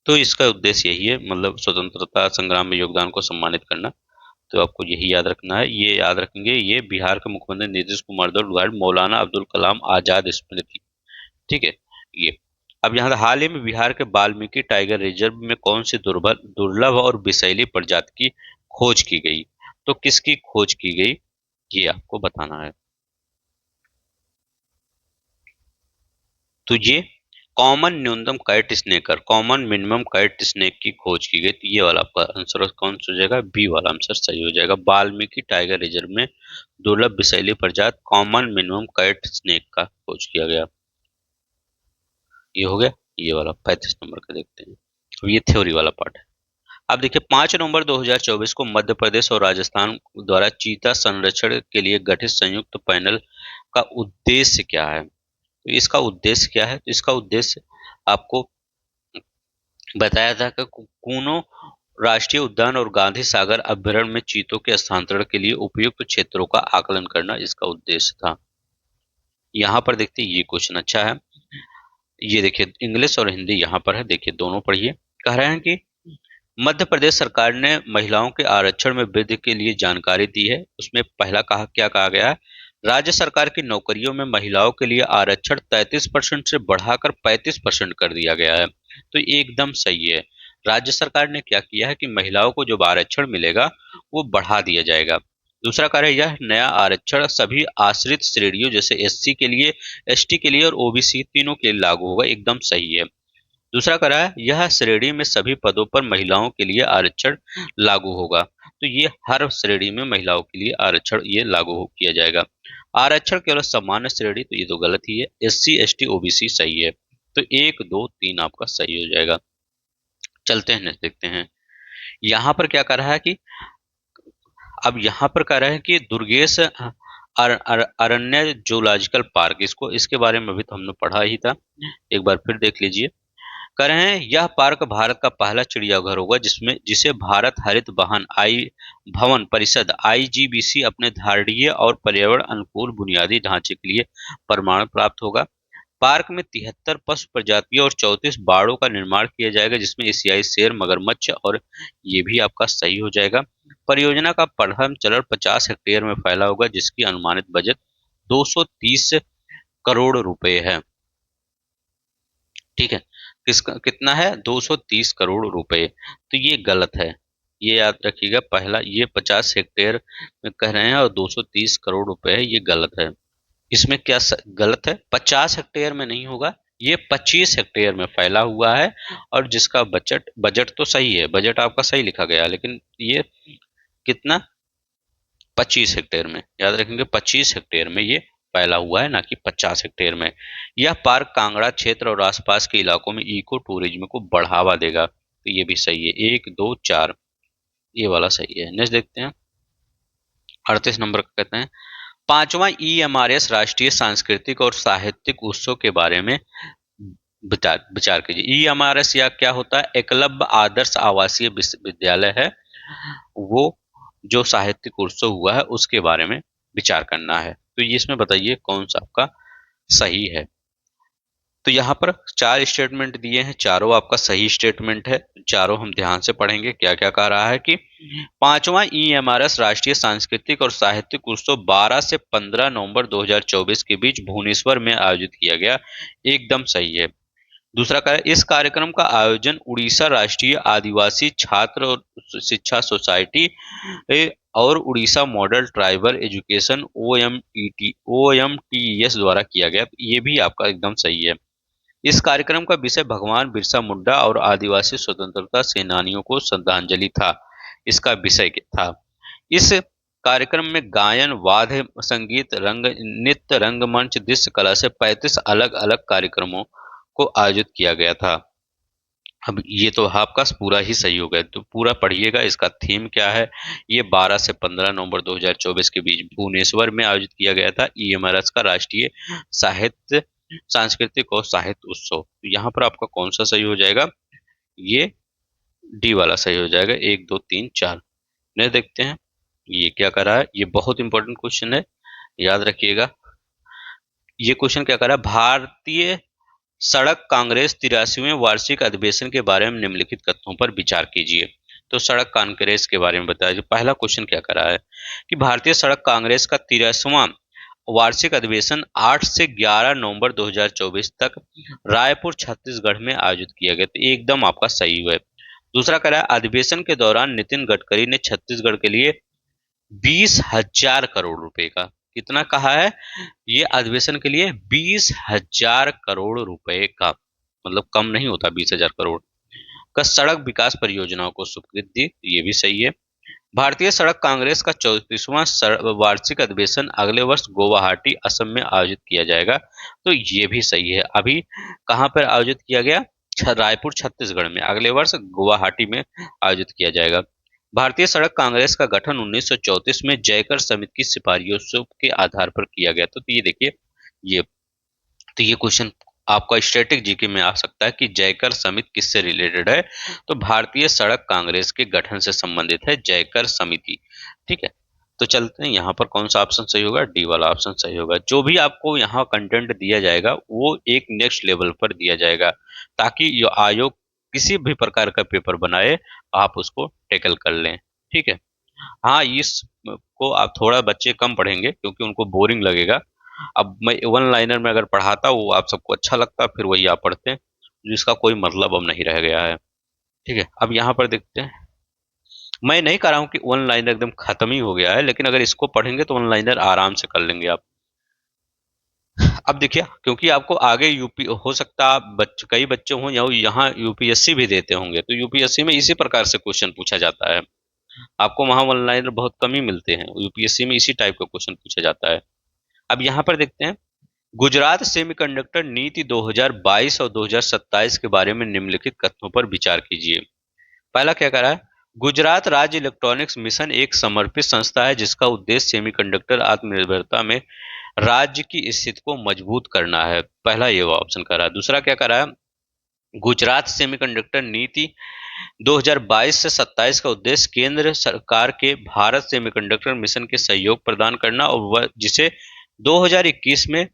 तो इसका उद्देश्य यही है, मतलब स्वतंत्रता संग्राम में योगदान को सम्मानित करना। तो आपको यही याद रखना है। ये याद रखेंगे, ये बिहार के मुख्यमंत्री नीतीश कुमार द्वारा उद्घाटित मौलाना अब्दुल कलाम आजाद स्मृति। ठीक है, ये अब यहाँ हाल ही में बिहार के वाल्मीकि टाइगर रिजर्व में कौन सी दुर्लभ और विषैली प्रजाति की खोज की गई? तो किसकी खोज की गई ये आपको बताना है। तो ये कॉमन न्यूनतम कैट स्नेकर, कॉमन मिनिमम कैट स्नेक की खोज की गई। तो ये वाला आपका आंसर कौन सा हो जाएगा? बी वाला आंसर सही हो जाएगा। वाल्मीकि टाइगर रिजर्व में दुर्लभ विषैली प्रजाति कॉमन मिनिमम कैट स्नेक का खोज किया गया। ये हो गया। ये वाला 35 नंबर का देखते हैं। अब ये थ्योरी वाला पार्ट है। अब देखिए, 5 नवंबर 2024 को मध्य प्रदेश और राजस्थान द्वारा चीता संरक्षण के लिए गठित संयुक्त पैनल का उद्देश्य क्या है? तो इसका उद्देश्य क्या है? तो इसका उद्देश्य आपको बताया था कि कूनो राष्ट्रीय उद्यान और गांधी सागर अभ्यारण्य में चीतों के स्थानांतरण के लिए उपयुक्त क्षेत्रों का आकलन करना इसका उद्देश्य था। यहाँ पर देखते हैं, ये क्वेश्चन अच्छा है। ये देखिए, इंग्लिश और हिंदी यहाँ पर है, देखिए दोनों पढ़िए। कह रहे हैं कि मध्य प्रदेश सरकार ने महिलाओं के आरक्षण में वृद्धि के लिए जानकारी दी है। उसमें पहला क्या कहा गया है? राज्य सरकार की नौकरियों में महिलाओं के लिए आरक्षण 33% से बढ़ाकर 35% कर दिया गया है। तो ये एकदम सही है। राज्य सरकार ने क्या किया है कि महिलाओं को जो आरक्षण मिलेगा वो बढ़ा दिया जाएगा। दूसरा कार्य, यह नया आरक्षण सभी आश्रित श्रेणियों जैसे एससी के लिए, एसटी के लिए और ओबीसी तीनों के लिए लागू होगा। एकदम सही है। दूसरा करा है, यह श्रेणी में सभी पदों पर महिलाओं के लिए आरक्षण लागू होगा। तो ये हर श्रेणी में महिलाओं के लिए आरक्षण ये लागू किया जाएगा। आरक्षण केवल सामान्य श्रेणी, तो ये तो गलत ही है। एससी एसटी ओबीसी सही है। तो 1 2 3 आपका सही हो जाएगा। चलते हैं नेक्स्ट देखते हैं। यहाँ पर क्या कर रहा है कि अब यहाँ पर कह रहा है कि दुर्गेश अरण्य जूलॉजिकल पार्क, इसको इसके बारे में भी तो हमने पढ़ा ही था, एक बार फिर देख लीजिए। कह रहे हैं, यह पार्क भारत का पहला चिड़ियाघर होगा जिसे भारत हरित वाहन भवन परिषद आईजीबीसी अपने धारणीय और पर्यावरण अनुकूल बुनियादी ढांचे के लिए प्रमाण प्राप्त होगा। पार्क में 73 पशु प्रजातियों और 34 बाड़ों का निर्माण किया जाएगा, जिसमें एशियाई शेर, मगरमच्छ और ये भी आपका सही हो जाएगा। परियोजना का प्रथम चरण 50 हेक्टेयर में फैला होगा, जिसकी अनुमानित बजट 230 करोड़ रुपए है। ठीक है, किसका कितना है? 230 करोड़ रुपए। तो ये गलत है, ये याद रखिएगा। पहला ये 50 हेक्टेयर में कह रहे हैं और 230 करोड़ रुपए है, ये गलत है। इसमें क्या गलत है? 50 हेक्टेयर में नहीं होगा, ये 25 हेक्टेयर में फैला हुआ है। और जिसका बजट बजट तो सही है, बजट आपका सही लिखा गया, लेकिन ये कितना? 25 हेक्टेयर में, याद रखेंगे 25 हेक्टेयर में ये फैला हुआ है, ना कि 50 हेक्टेयर में। यह पार्क कांगड़ा क्षेत्र और आसपास के इलाकों में इको टूरिज्म को बढ़ावा देगा। तो ये भी सही है। 1 2 4 ये वाला सही है। नेक्स्ट देखते हैं। 38 नंबर का कहते हैं, पांचवा EMRS राष्ट्रीय सांस्कृतिक और साहित्यिक उत्सव के बारे में विचार विचार कीजिए। EMRS या क्या होता है, एकलव्य आदर्श आवासीय विश्वविद्यालय है, वो जो साहित्यिक उत्सव हुआ है उसके बारे में विचार करना है। तो ये इसमें बताइए कौन सा आपका सही है। तो यहाँ पर 4 स्टेटमेंट दिए हैं, चारों आपका सही स्टेटमेंट है। चारों हम ध्यान से पढ़ेंगे। क्या क्या कह रहा है कि पांचवा EMRS राष्ट्रीय सांस्कृतिक और साहित्यिक उत्सव 12 से 15 नवंबर 2024 के बीच भुवनेश्वर में आयोजित किया गया, एकदम सही है। दूसरा कार्य, इस कार्यक्रम का आयोजन उड़ीसा राष्ट्रीय आदिवासी छात्र और शिक्षा सोसाइटी और Orissa model tribal education OMTES द्वारा किया गया। ये भी आपका एकदम सही है। इस कार्यक्रम का विषय भगवान बिरसा मुंडा और आदिवासी स्वतंत्रता सेनानियों को श्रद्धांजलि था। इसका विषय था। इस कार्यक्रम में गायन, वाद्य संगीत, रंग नृत्य, रंगमंच, दृश्य कला से 35 अलग अलग कार्यक्रमों को आयोजित किया गया था। अब ये तो आपका पूरा ही सही हो गया, तो पूरा पढ़िएगा। इसका थीम क्या है, ये 12 से 15 नवंबर 2024 के बीच भुवनेश्वर में आयोजित किया गया था EMRS का राष्ट्रीय साहित्य सांस्कृतिक और साहित्य उत्सव। तो यहाँ पर आपका कौन सा सही हो जाएगा, ये डी वाला सही हो जाएगा। 1 2 3 4 ने देखते हैं ये क्या कर रहा है। ये बहुत इंपॉर्टेंट क्वेश्चन है, याद रखिएगा। ये क्वेश्चन क्या कर रहा है, भारतीय सड़क कांग्रेस 83वें वार्षिक अधिवेशन के बारे में निम्नलिखित कथनों पर विचार कीजिए। तो सड़क कांग्रेस के बारे में बताया। पहला क्वेश्चन क्या कर रहा है कि भारतीय सड़क कांग्रेस का 83वां वार्षिक अधिवेशन 8 से 11 नवंबर 2024 तक रायपुर छत्तीसगढ़ में आयोजित किया गया। तो एकदम आपका सही हुआ है। दूसरा कह रहा है, अधिवेशन के दौरान नितिन गडकरी ने छत्तीसगढ़ के लिए 20,000 करोड़ रुपए का, कितना कहा है, ये अधिवेशन के लिए 20,000 करोड़ रुपए का, मतलब कम नहीं होता 20,000 करोड़ का सड़क विकास परियोजनाओं को स्वीकृति दी। ये भी सही है। भारतीय सड़क कांग्रेस का 34वां वार्षिक अधिवेशन अगले वर्ष गुवाहाटी असम में आयोजित किया जाएगा। तो ये भी सही है। अभी कहाँ पर आयोजित किया गया, रायपुर छत्तीसगढ़ में, अगले वर्ष गुवाहाटी में आयोजित किया जाएगा। भारतीय सड़क कांग्रेस का गठन 1934 में जयकर समिति की सिफारिशों के आधार पर किया गया। तो ये देखिए, ये तो ये क्वेश्चन आपका स्टैटिक जीके में आ सकता है कि जयकर समिति किससे रिलेटेड है। तो भारतीय सड़क कांग्रेस के गठन से संबंधित है जयकर समिति। ठीक है, तो चलते हैं यहाँ पर कौन सा ऑप्शन सही होगा, डी वाला ऑप्शन सही होगा। जो भी आपको यहाँ कंटेंट दिया जाएगा वो एक नेक्स्ट लेवल पर दिया जाएगा, ताकि ये आयोग किसी भी प्रकार का पेपर बनाए आप उसको टैकल कर लें। ठीक है, हाँ इस को आप थोड़ा बच्चे कम पढ़ेंगे क्योंकि उनको बोरिंग लगेगा। अब मैं वन लाइनर में अगर पढ़ाता वो आप सबको अच्छा लगता, फिर वही आप पढ़ते, जिसका कोई मतलब अब नहीं रह गया है। ठीक है, अब यहाँ पर देखते हैं। मैं नहीं कह रहा हूँ कि वन लाइनर एकदम खत्म ही हो गया है, लेकिन अगर इसको पढ़ेंगे तो वन लाइनर आराम से कर लेंगे आप। अब देखिए, क्योंकि आपको आगे यूपी हो सकता है, कई बच्चे हों या यहाँ यूपीएससी भी देते होंगे, तो यूपीएससी में इसी प्रकार से क्वेश्चन पूछा जाता है। आपको वहां वन लाइनर बहुत कम ही मिलते हैं, यूपीएससी में इसी टाइप का क्वेश्चन पूछा जाता है। अब यहाँ पर देखते हैं, गुजरात सेमीकंडक्टर नीति 2022 और 2027 के बारे में निम्नलिखित कथनों पर विचार कीजिए। पहला क्या कह रहा है, गुजरात राज्य इलेक्ट्रॉनिक्स मिशन एक समर्पित संस्था है जिसका उद्देश्य सेमीकंडक्टर आत्मनिर्भरता में राज्य की स्थिति को मजबूत करना है। पहला ये ऑप्शन कर रहा है। दूसरा क्या कर रहा है, गुजरात सेमीकंडक्टर नीति 2022 से 27 का उद्देश्य केंद्र सरकार के भारत सेमीकंडक्टर मिशन के सहयोग प्रदान करना और वह जिसे 2021 में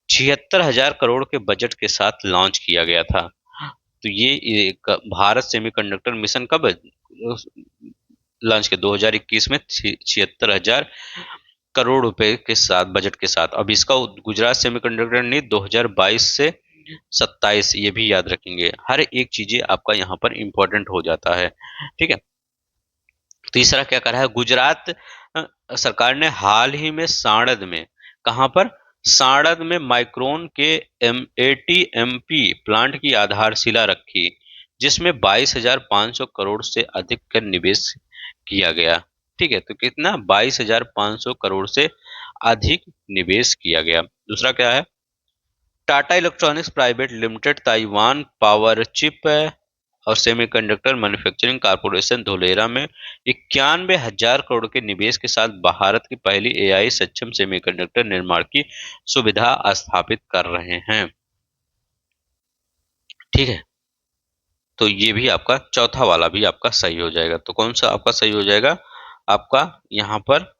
76,000 करोड़ के बजट के साथ लॉन्च किया गया था। तो ये एक भारत सेमीकंडक्टर मिशन कब लॉन्च किया, 2021 में 76,000 करोड़ रुपए के साथ, बजट के साथ। अब इसका गुजरात सेमीकंडक्टर नीति 2022 से 27, ये भी याद रखेंगे। हर एक चीजें आपका यहाँ पर इंपॉर्टेंट हो जाता है। ठीक है, तीसरा क्या कर रहा है, गुजरात सरकार ने हाल ही में साणद में, कहां पर, साणद में माइक्रोन के ATMP प्लांट की आधारशिला रखी, जिसमें 22,500 करोड़ से अधिक का निवेश किया गया। ठीक है, तो कितना, 22,500 करोड़ से अधिक निवेश किया गया। दूसरा क्या है, Tata electronics private limited Taiwan power chip और सेमीकंडक्टर मैन्युफैक्चरिंग कॉरपोरेशन धोलेरा में 91,000 करोड़ के निवेश के साथ भारत की पहली एआई सक्षम सेमीकंडक्टर निर्माण की सुविधा स्थापित कर रहे हैं। ठीक है, तो ये भी आपका चौथा वाला भी आपका सही हो जाएगा। तो कौन सा आपका सही हो जाएगा? आपका यहाँ पर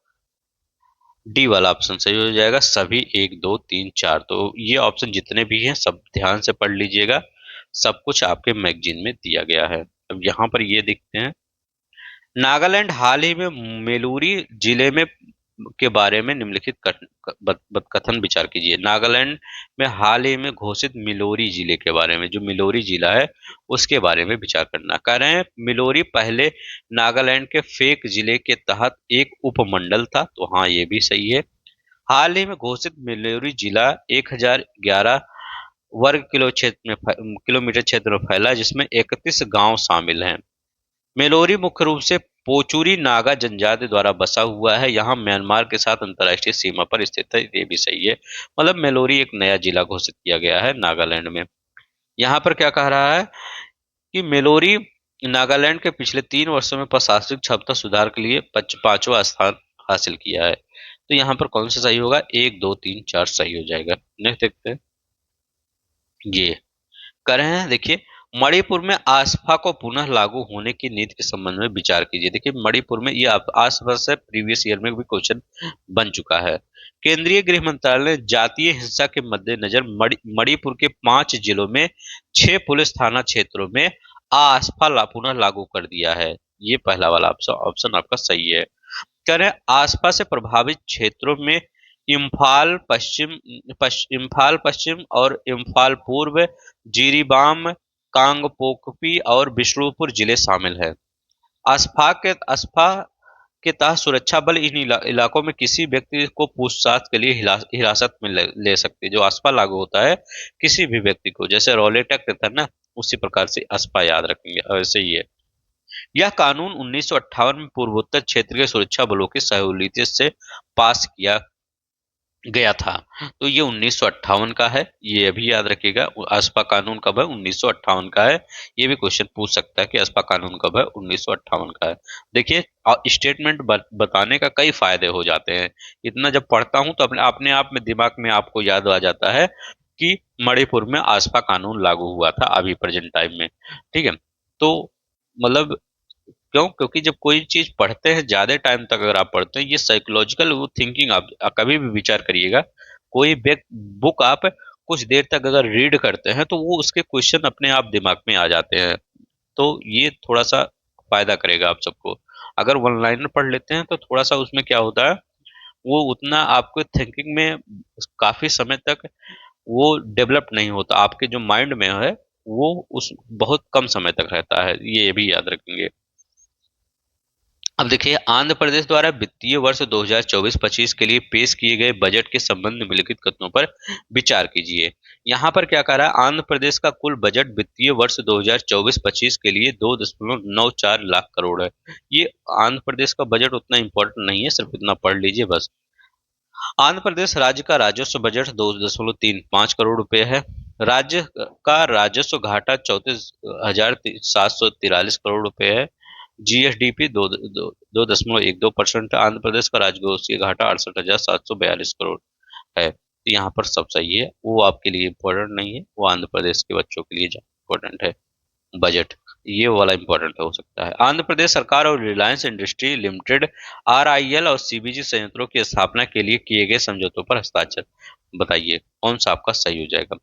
डी वाला ऑप्शन सही हो जाएगा। सभी 1 2 3 4, तो ये ऑप्शन जितने भी हैं सब ध्यान से पढ़ लीजिएगा, सब कुछ आपके मैगजीन में दिया गया है। अब यहाँ पर ये देखते हैं, नागालैंड हाल ही में मेलूरी जिले में के बारे में निम्नलिखित कथन विचार कीजिए। नागालैंड में हाल ही में घोषित मिलोरी जिले के बारे में, जो मिलोरी जिला है उसके बारे में विचार करना। कह रहे हैं मिलोरी पहले नागालैंड के फेक जिले के तहत एक उपमंडल था, तो हाँ ये भी सही है। हाल ही में घोषित मिलोरी जिला 1011 वर्ग किलोमीटर क्षेत्र में फैला, जिसमें 31 गांव शामिल हैं। मेलोरी मुख्य रूप से पोचुरी नागा जनजाति द्वारा बसा हुआ है। यहाँ म्यांमार के साथ अंतर्राष्ट्रीय सीमा पर स्थित है, ये भी सही है। मतलब मेलोरी एक नया जिला घोषित किया गया है नागालैंड में। यहाँ पर क्या कह रहा है कि मेलोरी नागालैंड के पिछले 3 वर्षों में प्रशासनिक क्षमता सुधार के लिए 5वां स्थान हासिल किया है। तो यहाँ पर कौन सा सही होगा? 1 2 3 4 सही हो जाएगा। नेक्स्ट देखते हैं, ये कर रहे हैं, देखिए मणिपुर में आसपा को पुनः लागू होने की नीति के संबंध में विचार कीजिए। देखिए मणिपुर में ये आसपा से प्रीवियस ईयर में भी क्वेश्चन बन चुका है। केंद्रीय गृह मंत्रालय ने जातीय हिंसा के मद्देनजर मणिपुर के 5 जिलों में 6 पुलिस थाना क्षेत्रों में आसपा पुनः लागू कर दिया है। ये पहला वाला ऑप्शन आपका सही है। कह रहे हैं आसपा से प्रभावित क्षेत्रों में इम्फाल पश्चिम और इम्फाल पूर्व, जिरीबाम, कांगपोकपी और बिष्णुपुर जिले शामिल हैं। अस्पा के तहत सुरक्षा बल इन इलाकों में किसी व्यक्ति को पूछताछ के लिए हिरासत में ले सकते हैं। जो अस्पा लागू होता है किसी भी व्यक्ति को, जैसे रॉलेट एक्ट था ना, उसी प्रकार से अस्पा याद रखेंगे, ऐसे ही है। यह कानून 1958 में पूर्वोत्तर क्षेत्र के सुरक्षा बलों की सहूलियत से पास किया गया था। तो ये 1958 का है, ये अभी याद रखिएगा। आसपा कानून कब है? 1958 का है। ये भी क्वेश्चन पूछ सकता है कि आसपा कानून कब है? 1958 का है। देखिए स्टेटमेंट बताने का कई फायदे हो जाते हैं। इतना जब पढ़ता हूं तो अपने आप में दिमाग में आपको याद आ जाता है कि मणिपुर में आसपा कानून लागू हुआ था अभी प्रेजेंट टाइम में। ठीक है, तो मतलब क्यों? क्योंकि जब कोई चीज पढ़ते हैं ज्यादा टाइम तक अगर आप पढ़ते हैं, ये साइकोलॉजिकल वो थिंकिंग आप कभी भी विचार करिएगा। कोई बुक आप कुछ देर तक अगर रीड करते हैं तो वो उसके क्वेश्चन अपने आप दिमाग में आ जाते हैं। तो ये थोड़ा सा फायदा करेगा आप सबको। अगर वन लाइनर पढ़ लेते हैं तो थोड़ा सा उसमें क्या होता है, वो उतना आपके थिंकिंग में काफी समय तक वो डेवलप नहीं होता, आपके जो माइंड में है वो उस बहुत कम समय तक रहता है, ये भी याद रखेंगे। अब देखिए आंध्र प्रदेश द्वारा वित्तीय वर्ष 2024-25 के लिए पेश किए गए बजट के संबंध में निम्नलिखित कथनों पर विचार कीजिए। यहाँ पर क्या कह रहा है? आंध्र प्रदेश का कुल बजट वित्तीय वर्ष 2024-25 के लिए 2.94 लाख करोड़ है। ये आंध्र प्रदेश का बजट उतना इंपॉर्टेंट नहीं है, सिर्फ इतना पढ़ लीजिए बस। आंध्र प्रदेश राज्य का राजस्व बजट 2.35 करोड़ रुपए है। राज्य का राजस्व घाटा 34,743 करोड़ रुपए है। जीएसडीपी 2.12% है। आंध्र प्रदेश का राजकोषीय घाटा 68,742 करोड़ है। तो यहाँ पर सब सही है, वो आपके लिए इम्पोर्टेंट नहीं है, वो आंध्र प्रदेश के बच्चों के लिए इम्पोर्टेंट है बजट, ये वाला इम्पोर्टेंट हो सकता है। आंध्र प्रदेश सरकार और रिलायंस इंडस्ट्री लिमिटेड आरआईएल और सीबीजी संयंत्रों की स्थापना के लिए किए गए समझौतों पर हस्ताक्षर। बताइए कौन सा आपका सही हो जाएगा?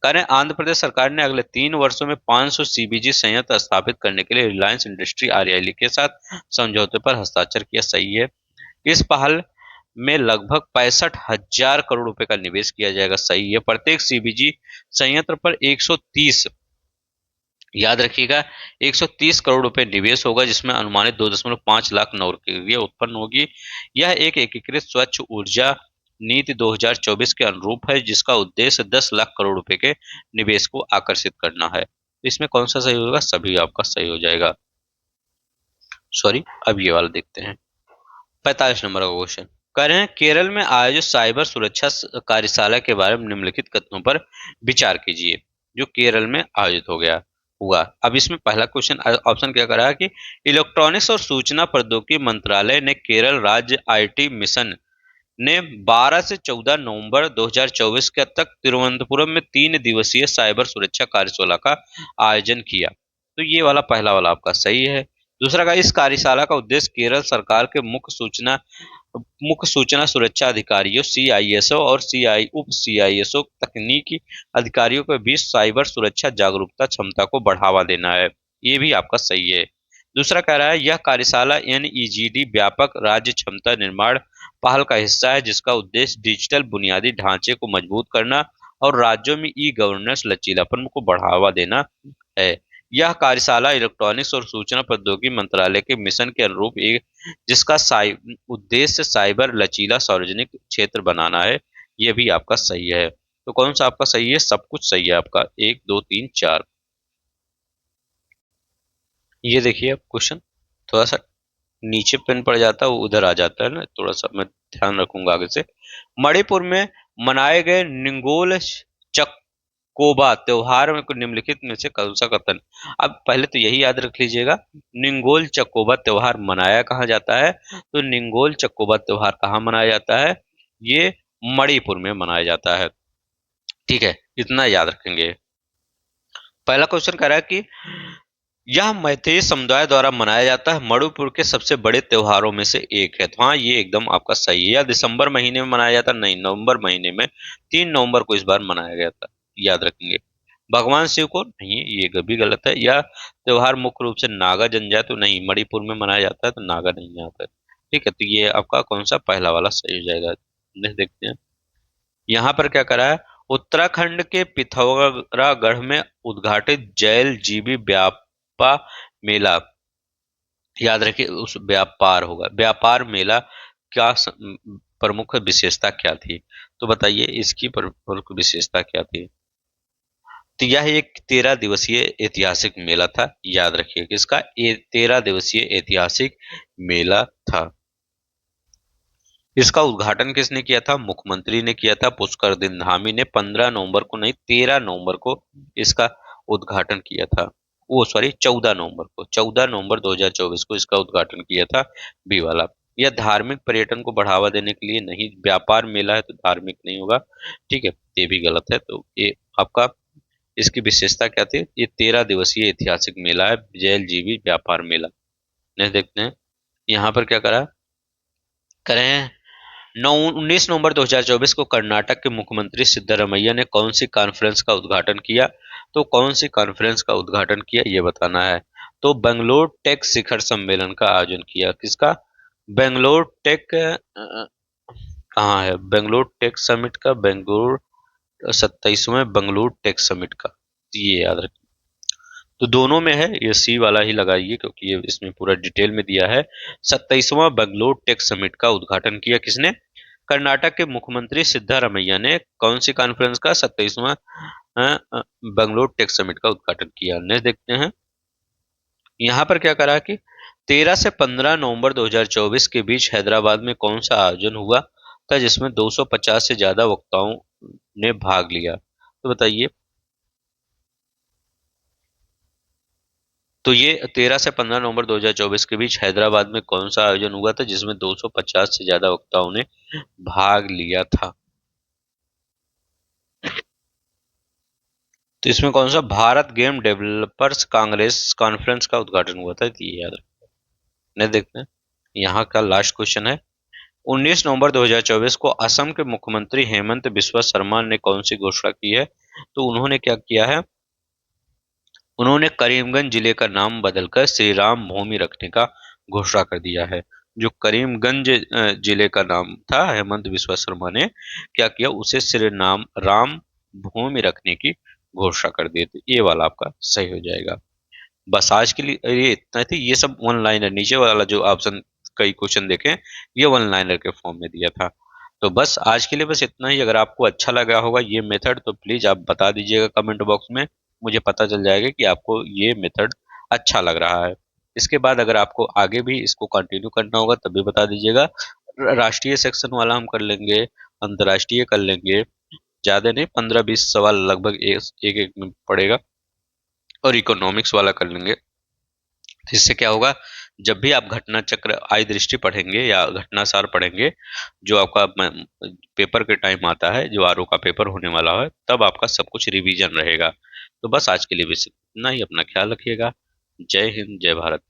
करें आंध्र प्रदेश सरकार ने अगले 3 वर्षों में 500 सीबीजी संयंत्र स्थापित करने के लिए रिलायंस इंडस्ट्री आरआईएल के साथ समझौते पर हस्ताक्षर किया। सही है। इस पहल में लगभग 65,000 करोड़ रुपए का निवेश किया जाएगा। सही है। प्रत्येक सीबीजी संयंत्र पर 130, याद रखिएगा 130 करोड़ रुपए निवेश होगा, जिसमें अनुमानित 2.5 लाख नौकरियां उत्पन्न होगी। यह एक एकीकृत स्वच्छ ऊर्जा नीति 2024 के अनुरूप है, जिसका उद्देश्य 10 लाख करोड़ रुपए के निवेश को आकर्षित करना है। इसमें कौन सा सही होगा? सभी आपका सही हो जाएगा। सॉरी, अब ये वाला देखते हैं 45 नंबर का क्वेश्चन। कह रहे हैं केरल में आयोजित साइबर सुरक्षा कार्यशाला के बारे में निम्नलिखित कथनों पर विचार कीजिए, जो केरल में आयोजित हो गया। हुआ। अब इसमें पहला क्वेश्चन ऑप्शन क्या करा है कि इलेक्ट्रॉनिक्स और सूचना प्रौद्योगिकी मंत्रालय ने केरल राज्य आईटी मिशन ने 12 से 14 नवंबर 2024 के तक तिरुवनंतपुरम में 3 दिवसीय साइबर सुरक्षा कार्यशाला का आयोजन किया। तो ये वाला पहला वाला आपका सही है। दूसरा का इस कार्यशाला का उद्देश्य केरल सरकार के मुख्य सूचना सुरक्षा अधिकारियों सीआईएसओ और उप सीआईएसओ तकनीकी अधिकारियों के बीच साइबर सुरक्षा जागरूकता क्षमता को बढ़ावा देना है। ये भी आपका सही है। दूसरा कह रहा है यह कार्यशाला एनईजीडी व्यापक राज्य क्षमता निर्माण पहल का हिस्सा है जिसका उद्देश्य डिजिटल बुनियादी ढांचे को मजबूत करना और राज्यों में ई गवर्नेंस लचीलापन को बढ़ावा देना है। यह कार्यशाला इलेक्ट्रॉनिक्स और सूचना प्रौद्योगिकी मंत्रालय के मिशन के अनुरूप एक जिसका उद्देश्य साइबर लचीला सार्वजनिक क्षेत्र बनाना है। यह भी आपका सही है। तो कौन सा आपका सही है? सब कुछ सही है आपका, 1 2 3 4। ये देखिए अब क्वेश्चन थोड़ा सा नीचे पेन पड़ जाता है, वो उधर आ जाता है ना, थोड़ा सा मैं ध्यान रखूंगा आगे से। मणिपुर में मनाए गए निंगोल चक्कोबा त्योहार में निम्नलिखित में से कौन सा कथन। अब पहले तो यही याद रख लीजिएगा, निंगोल चक्कोबा त्योहार मनाया कहाँ जाता है? तो निंगोल चक्कोबा त्योहार कहाँ मनाया जाता है? ये मणिपुर में मनाया जाता है। ठीक है, इतना याद रखेंगे। पहला क्वेश्चन कह रहा है कि यह मैतेई समुदाय द्वारा मनाया जाता है मणिपुर के सबसे बड़े त्योहारों में से एक है। तो हाँ, ये एकदम आपका सही है। या दिसंबर महीने में मनाया जाता? नहीं, नवंबर महीने में 3 नवंबर को इस बार मनाया गया था, याद रखेंगे। भगवान शिव को? नहीं, ये भी गलत है। यह त्योहार मुख्य रूप से नागा जनजाति? तो नहीं, मणिपुर में मनाया जाता है, तो नागा नहीं आता है। ठीक है, तो ये आपका कौन सा पहला वाला सही हो जाएगा। देखते हैं यहाँ पर क्या करा है। उत्तराखंड के पिथौरागढ़ में उद्घाटित जैल जीबी व्यापा मेला, याद रखिए उस व्यापार होगा, व्यापार मेला क्या प्रमुख विशेषता क्या थी? तो बताइए इसकी प्रमुख विशेषता क्या थी? तो यह एक 13 दिवसीय ऐतिहासिक मेला था। याद रखिए किसका? 13 दिवसीय ऐतिहासिक मेला था। इसका उद्घाटन किसने किया था? मुख्यमंत्री ने किया था। पुष्कर दिन धामी ने 15 नवंबर को, नहीं 13 नवंबर को इसका उद्घाटन किया था। वो सॉरी 14 नवंबर को, 14 नवंबर 2024 को इसका उद्घाटन किया था बी वाला। यह धार्मिक पर्यटन को बढ़ावा देने के लिए नहीं, व्यापार मेला है तो धार्मिक नहीं होगा। ठीक है, ये भी गलत है। तो ये आपका इसकी विशेषता क्या थी? ये 13 दिवसीय ऐतिहासिक मेला है, जैल जीबी व्यापार मेला। नेक्स्ट देखते हैं यहाँ पर क्या करा करें। 19 नवंबर 2024 को कर्नाटक के मुख्यमंत्री सिद्धरमैया ने कौन सी कॉन्फ्रेंस का उद्घाटन किया? तो कौन सी कॉन्फ्रेंस का उद्घाटन किया ये बताना है। तो बेंगलोर टेक शिखर सम्मेलन का आयोजन किया। किसका? बेंगलोर टेक कहाँ है? बेंगलोर टेक समिट का, बेंगलोर 27वें बेंगलोर टेक समिट का, ये याद रखिए। तो दोनों में है, ये सी वाला ही लगाइए क्योंकि ये इसमें पूरा डिटेल में दिया है। 27वां बेंगलोर टेक समिट का उद्घाटन किया किसने? कर्नाटक के मुख्यमंत्री सिद्धारमैया ने कौन सी कॉन्फ्रेंस का? 27वां बेंगलोर टेक समिट का उद्घाटन किया। नेक्स्ट देखते हैं यहाँ पर क्या करा कि 13 से 15 नवंबर 2024 के बीच हैदराबाद में कौन सा आयोजन हुआ था जिसमें 250 से ज्यादा वक्ताओं ने भाग लिया? तो बताइए। तो ये 13 से 15 नवंबर 2024 के बीच हैदराबाद में कौन सा आयोजन हुआ था जिसमें 250 से ज्यादा वक्ताओं ने भाग लिया था? तो इसमें कौन सा? Bharat game developers Congress conference का उद्घाटन हुआ था, ये याद रखना। नहीं देखते हैं यहाँ का लास्ट क्वेश्चन है। 19 नवंबर 2024 को असम के मुख्यमंत्री हेमंत बिस्वा शर्मा ने कौन सी घोषणा की है? तो उन्होंने क्या किया है? उन्होंने करीमगंज जिले का नाम बदलकर श्री राम भूमि रखने का घोषणा कर दिया है। जो करीमगंज जिले का नाम था, हेमंत बिस्वा शर्मा ने क्या किया? उसे श्री नाम राम भूमि रखने की घोषणा कर दी थी। ये वाला आपका सही हो जाएगा। बस आज के लिए ये इतना थी। ये सब वन लाइनर, नीचे वाला जो ऑप्शन कई क्वेश्चन देखें ये वन लाइनर के फॉर्म में दिया था। तो बस आज के लिए बस इतना ही। अगर आपको अच्छा लगा होगा ये मेथड तो प्लीज आप बता दीजिएगा कमेंट बॉक्स में, मुझे पता चल जाएगा कि आपको ये मेथड अच्छा लग रहा है। इसके बाद अगर आपको आगे भी इसको कंटिन्यू करना होगा तब भी बता दीजिएगा। राष्ट्रीय सेक्शन वाला हम कर लेंगे, अंतर्राष्ट्रीय कर लेंगे, ज्यादा नहीं, 15-20 सवाल लगभग एक एक में पड़ेगा। और इकोनॉमिक्स वाला कर लेंगे। इससे क्या होगा, जब भी आप घटना चक्र आय दृष्टि पढ़ेंगे या घटना सार पढ़ेंगे, जो आपका पेपर के टाइम आता है, जो आरओ का पेपर होने वाला है, तब आपका सब कुछ रिवीजन रहेगा। तो बस आज के लिए बस इतना ही। अपना ख्याल रखिएगा। जय हिंद, जय भारत।